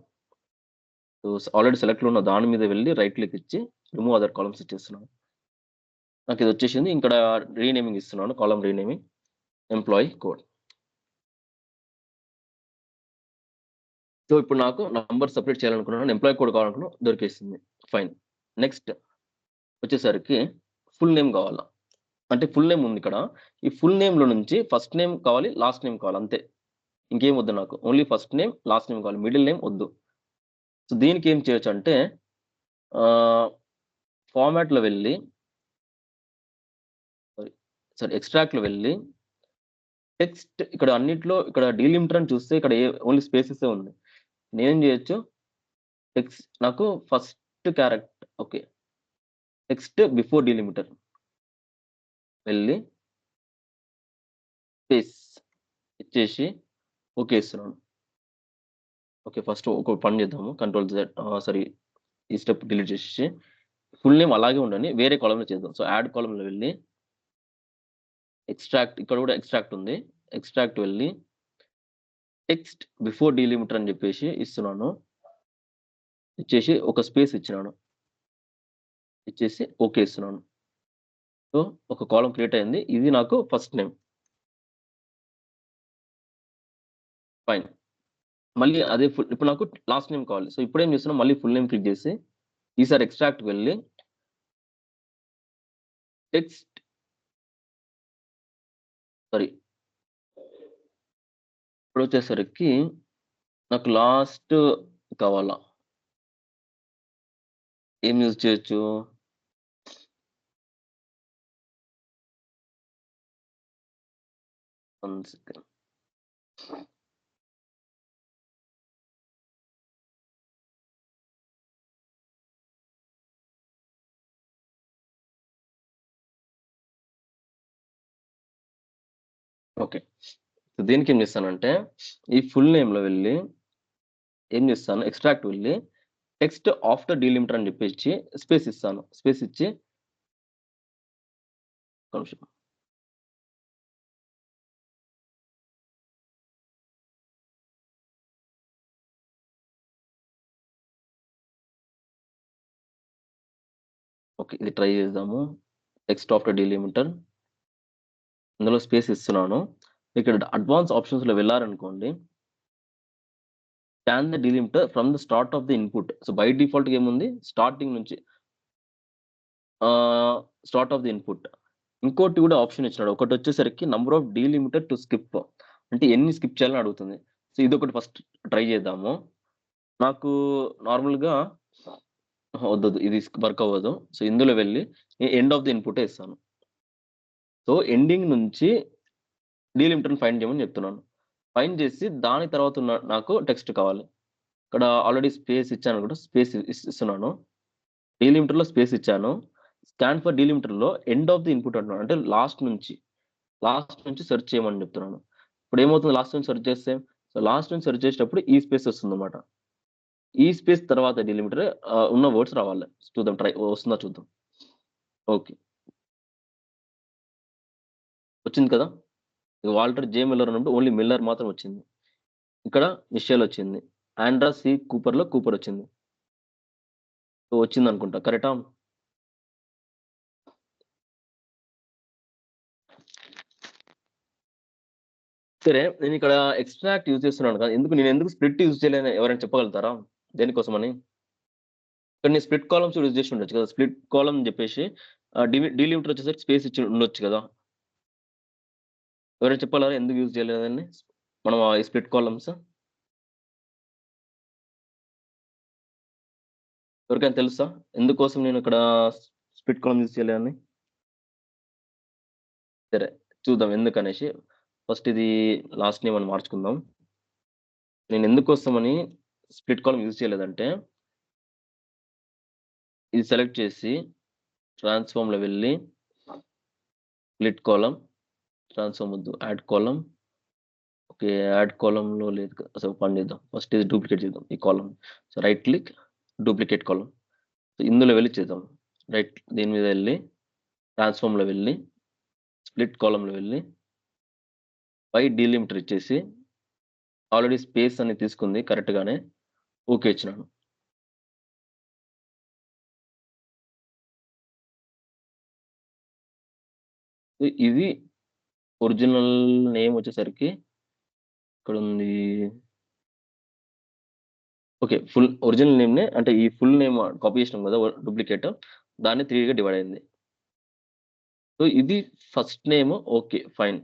సో, ఆల్రెడీ సెలెక్ట్‌లో ఉన్న దాని మీద వెళ్లి రైట్ క్లిక్ ఇచ్చి రిమూవ్ అదర్ కాలమ్న్స్ ఇచ్చేస్తున్నాను. నాకిది వచ్చేసింది. ఇక్కడ రీనేమింగ్ ఇస్తున్నాను. Column renaming employee code. So, ఇప్పుడు నాకు నంబర్ సెపరేట్ చేయాలనుకున్నాను. ఎంప్లాయీ కోడ్ కావాలనుకున్నాను. దొరికేసింది. ఫైన్. నెక్స్ట్ వచ్చేసరికి ఫుల్ నేమ్ కావాలా? అంటే ఫుల్ నేమ్ ఉంది ఇక్కడ. ఈ ఫుల్ నేమ్‌లో నుంచి ఫస్ట్ నేమ్ కావాలి, లాస్ట్ నేమ్ కావాలి అంతే. ఇంకేం వద్దు నాకు. Only first name, last name కావాలి. మిడిల్ నేమ్ వద్దు. సో, దీనికి ఏం చేయొచ్చంటే ఆహ్, ఫార్మాట్‌లో వెళ్లి సారీ, సారీ ఎక్స్ట్రాక్ట్‌లో వెళ్లి టెక్స్ట్ ఇక్కడ అన్నిట్లో ఇక్కడ డీలిమిటర్ అని చూస్తే ఇక్కడ ఓన్లీ స్పేసెసే ఉంది. నేనేం చేయొచ్చు? నాకు first okay. Text before delimiter వెళ్లి స్పేస్ ఇచ్చేసి ఓకే ఇస్తున్నాను. ఓకే. ఫస్ట్ ఒక పని చేద్దాము. కంట్రోల్ జెడ్ సారీ ఈ స్టెప్ డిలీట్ చేసేసి ఫుల్ నేమ్ అలాగే ఉండని వేరే కాలమ్‌లో చేద్దాం. సో, యాడ్ కాలమ్‌లో వెళ్లి ఎక్స్ట్రాక్ట్ ఇక్కడ కూడా ఎక్స్ట్రాక్ట్ ఉంది. ఎక్స్ట్రాక్ట్ వెళ్లి టెక్స్ట్ బిఫోర్ డీలిమిటర్ అని చెప్పేసి ఇస్తున్నాను. ఇచ్చేసి ఒక స్పేస్ ఇచ్చినాను. ఇచ్చేసి ఓకే ఇస్తున్నాను. సో, ఒక కాలమ్ క్రియేట్ అయింది. ఇది నాకు ఫస్ట్ నేమ్. ఫైన్. మళ్ళీ అదే ఇప్పుడు నాకు లాస్ట్ నేమ్ కావాలి. సో, ఇప్పుడేం చేస్తున్నా మళ్ళీ ఫుల్ నేమ్ క్లిక్ చేసి ఈసారి ఎక్స్ట్రాక్ట్‌కి వెళ్లి టెక్స్ట్ సారీ ఇప్పుడొచ్చేసరికి నాకు లాస్ట్ కావాలా? ఏం యూజ్ చేయొచ్చు? One second. ఓకే. సో దీనికి ఏం చేస్తానంటే ఈ ఫుల్ నేమ్‌లో వెళ్ళి ఏం చేస్తాను ఎక్స్ట్రాక్ట్ వెళ్ళి టెక్స్ట్ ఆఫ్టర్ డీలిమిటర్ అని చెప్పేసి స్పేస్ ఇస్తాను. స్పేస్ ఇచ్చి ఒక్క నిమిషం. ఓకే. ఇది ట్రై చేద్దాము. టెక్స్ట్ ఆఫ్టర్ డీలిమిటర్ ఇందులో స్పేస్ ఇస్తున్నాను. ఇక్కడ అడ్వాన్స్ ఆప్షన్స్‌లో వెళ్లారనుకోండి. Scan the delimiter from the start of the input. So by డిఫాల్ట్‌గా ఏముంది స్టార్టింగ్ నుంచి స్టార్ట్ ఆఫ్ ది ఇన్‌పుట్. ఇంకోటి కూడా ఆప్షన్ ఇచ్చినాడు. ఒకటొచ్చేసరికి number of delimiter to skip. అంటే ఎన్ని స్కిప్ చేయాలని అడుగుతుంది. సో ఇదొకటి ఫస్ట్ ట్రై చేద్దాము. నాకు నార్మల్‌గా వద్దొద్దు. ఇది వర్క్ అవ్వదు. సో ఇందులో వెళ్లి ఎండ్ ఆఫ్ ది ఇన్‌పుటే ఇస్తాను. సో ఎండింగ్ నుంచి డీలిమిటర్‌ని ఫైండ్ చేయమని చెప్తున్నాను. ఫైండ్ చేసి దాని తర్వాత ఉన్న నాకు టెక్స్ట్ కావాలి. ఇక్కడ ఆల్రెడీ స్పేస్ ఇచ్చాను కూడా స్పేస్ ఇస్తున్నాను. డీలిమిటర్‌లో స్పేస్ ఇచ్చాను. స్కాన్ ఫర్ డీలిమిటర్‌లో ఎండ్ ఆఫ్ ది ఇన్‌పుట్ అంటున్నాను. అంటే లాస్ట్ నుంచి సెర్చ్ చేయమని చెప్తున్నాను. ఇప్పుడేమవుతుంది లాస్ట్ నుంచి సెర్చ్ చేస్తే, సో లాస్ట్ నుంచి సెర్చ్ చేసేటప్పుడు ఈ స్పేస్ వస్తుందన్నమాట. ఈ స్పేస్ తర్వాత డీలిమిటర్ ఉన్న వర్డ్స్ రావాలి. చూద్దాం వస్తుందా చూద్దాం. ఓకే. వచ్చింది కదా! వాల్టర్ జే మిల్లర్ అన్నప్పుడు ఓన్లీ మిల్లర్ మాత్రం వచ్చింది. ఇక్కడ మిషెల్ వచ్చింది. ఆండ్రా సి కూపర్‌లో కూపర్ వచ్చింది. సో వచ్చిందనుకుంటా. కరెక్టా? సరే. నేనిక్కడ ఎక్స్ట్రాక్ట్ యూజ్ చేస్తున్నాను కదా! నేనెందుకు స్ప్లిట్ యూజ్ చేయలేదని ఎవరైనా చెప్పగలుగుతారా? దేనికోసమని? ఇక్కడ నేను స్ప్లిట్ కాలమ్స్ యూజ్ చేసి ఉండొచ్చు కదా! స్ప్లిట్ కాలమ్ అని చెప్పేసి డీలిమిటర్ వచ్చేసరికి స్పేస్ ఇచ్చి ఉండొచ్చు కదా! ఎవరైనా చెప్పగలరా ఎందుకు యూజ్ చేయలేదని? మనం ఈ స్ప్లిట్ కాలమ్స్ ఎవరికైనా తెలుసా? ఎందుకోసం నేను ఇక్కడ స్ప్లిట్ కాలమ్ యూజ్ చేయలేదని? సరే. చూద్దాం ఎందుకనేసి. ఫస్ట్ ఇది లాస్ట్ నేమ్ అని మార్చుకుందాం. నేను ఎందుకోసమని స్ప్లిట్ కాలమ్ యూజ్ చేయలేదంటే, ఇది సెలెక్ట్ చేసి ట్రాన్స్‌ఫార్మ్‌లో వెళ్లి స్ప్లిట్ కాలమ్, ట్రాన్స్‌ఫార్మ్ వద్దు. Add column. ఓకే. యాడ్ కాలమ్‌లో లేదు కదా! సో, పని చేద్దాం. ఫస్ట్ ఇది డూప్లికేట్ చేద్దాం ఈ column. So, right click duplicate column. ఇందులో వెళ్లి చేద్దాం. దీని మీద వెళ్లి ట్రాన్స్‌ఫార్మ్‌లో వెళ్లి స్ప్లిట్ కాలమ్‌లో వెళ్లి పై డీలిమిటర్ ఇచ్చేసి ఆల్రెడీ స్పేస్ అని తీసుకుంది కరెక్ట్ గానే. ఓకే ఇచ్చినాను. ఇది ఒరిజినల్ నేమ్ వచ్చేసరికి ఇక్కడుంది. ఓకే. ఒరిజినల్ నేమ్‌నే అంటే ఈ ఫుల్ నేమ్ కాపీ చేసినాం కదా! డూప్లికేట్ దాన్ని 3గా డివైడ్ అయింది. సో, ఇది first name okay. Fine.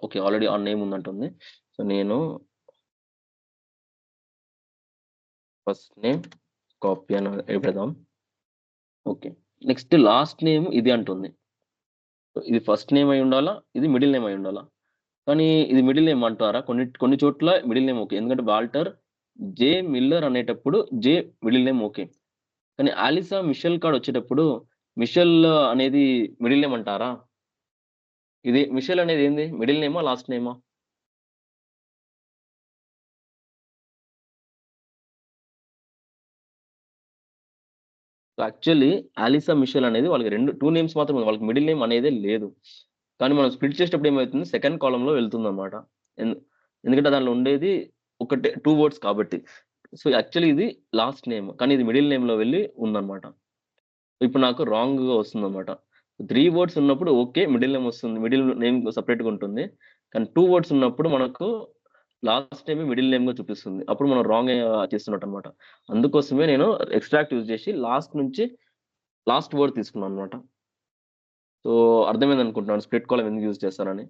Okay. Already ఆ నేమ్ ఉన్నట్టుంది. సో, నేను ఫస్ట్ నేమ్ కాపీ అని పెడదాం. ఓకే. నెక్స్ట్ లాస్ట్ నేమ్ ఇది అంటుంది. సో, ఇది ఫస్ట్ నేమ్ అయ్యుండాలా, ఇది మిడిల్ నేమ్ అయ్యుండాలా. కానీ ఇది మిడిల్ నేమ్ అంటారా? కొన్ని చోట్ల మిడిల్ నేమ్ ఓకే. ఎందుకంటే వాల్టర్ జే మిల్లర్ అనేటప్పుడు జే మిడిల్ నేమ్ ఓకే. కానీ ఆలిసా మిషెల్ కాడొచ్చేటప్పుడు మిషెల్ అనేది మిడిల్ నేమ్ అంటారా? ఇది మిషెల్ అనేది ఏంది? మిడిల్ నేమా? లాస్ట్ నేమా? యాక్చువల్లీ ఆలిసా మిషెల్ అనేది వాళ్ళకి 2 నేమ్స్ మాత్రమే ఉంది. వాళ్ళకి మిడిల్ నేమ్ అనేదే లేదు. కానీ మనం స్ప్లిట్ చేసేటప్పుడు ఏమైతుంది సెకండ్ కాలమ్‌లో వెళ్తుందన్నమాట. ఎందు ఎందుకంటే దాంట్లో ఉండేది ఒకటే 2 వర్డ్స్ కాబట్టి. సో, యాక్చువల్లీ ఇది లాస్ట్ నేమ్. కానీ ఇది మిడిల్ నేమ్‌లో వెళ్లి ఉందన్నమాట. ఇప్పుడు నాకు రాంగ్‌గా వస్తుందన్నమాట. 3 వర్డ్స్ ఉన్నప్పుడు ఓకే. మిడిల్ నేమ్ వస్తుంది. మిడిల్ నేమ్ సెపరేట్‌గా ఉంటుంది. కానీ 2 వర్డ్స్ ఉన్నప్పుడు మనకు లాస్ట్ నేమే మిడిల్ నేమ్‌గా చూపిస్తుంది. అప్పుడు మనం రాంగ్ చేస్తున్నట్టన్నమాట. అందుకోసమే నేను ఎక్స్ట్రాక్ట్ యూజ్ చేసి లాస్ట్ నుంచి లాస్ట్ వర్డ్ తీసుకున్నానన్నమాట. సో, అర్థమైందనుకుంటున్నాను స్ప్లిట్ కాలమ్ ఎందుకు యూజ్ చేస్తానని.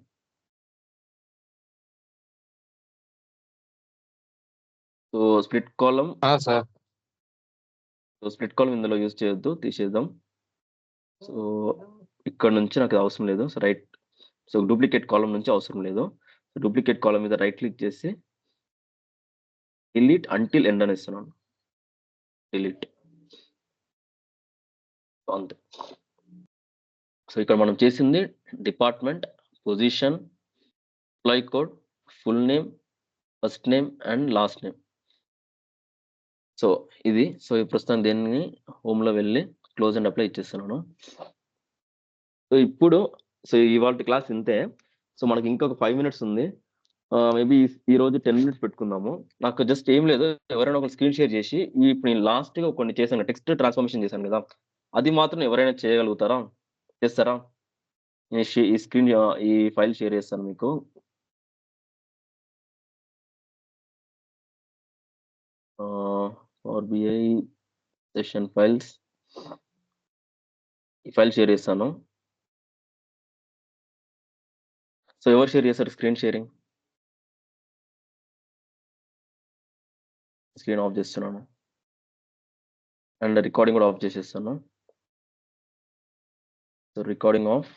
So, sir. స్ప్లిట్ కాలమ్ ఇందులో యూజ్ చేయొద్దు. తీసేద్దాం. సో, ఇక్కడ నుంచి నాకు అవసరం లేదు. సో, డూప్లికేట్ కాలమ్ నుంచి అవసరం లేదు. డూప్లికేట్ కాలమ్ మీద రైట్ క్లిక్ చేసి డిలీట్ అంటిల్ ఎండ్ అని ఇస్తున్నాను. డిలీట్. అంతే. సో ఇక్కడ మనం చేసింది department, position, employee code, full name, first name and last name. So ఇది. సో ప్రస్తుతం దీన్ని హోమ్‌లో వెళ్ళి క్లోజ్ అండ్ అప్లై ఇచ్చేస్తున్నాను. సో ఇప్పుడు ఇవాల్టి క్లాస్ ఇంతే. సో మనకి ఇంకొక 5 మినిట్స్ ఉంది. మేబీ ఈరోజు 10 మినిట్స్ పెట్టుకుందాము. నాకు జస్ట్ ఏం లేదు. ఎవరైనా ఒకరు స్క్రీన్ షేర్ చేసి ఇప్పుడు నేను లాస్ట్‌గా కొన్ని చేశాను. టెక్స్ట్ ట్రాన్స్‌ఫర్మేషన్ చేశాను కదా! అది మాత్రం ఎవరైనా చేయగలుగుతారా? చేస్తారా? ఈ స్క్రీన్ ఈ ఫైల్ షేర్ చేస్తాను మీకు. Power BI session files. ఈ ఫైల్ షేర్ చేస్తాను. సో ఎవరు షేర్ చేశారు స్క్రీన్ షేరింగ్? స్క్రీన్ ఆఫ్ చేస్తున్నాను. అండ్ రికార్డింగ్ కూడా ఆఫ్ చేసేస్తాను. So recording of.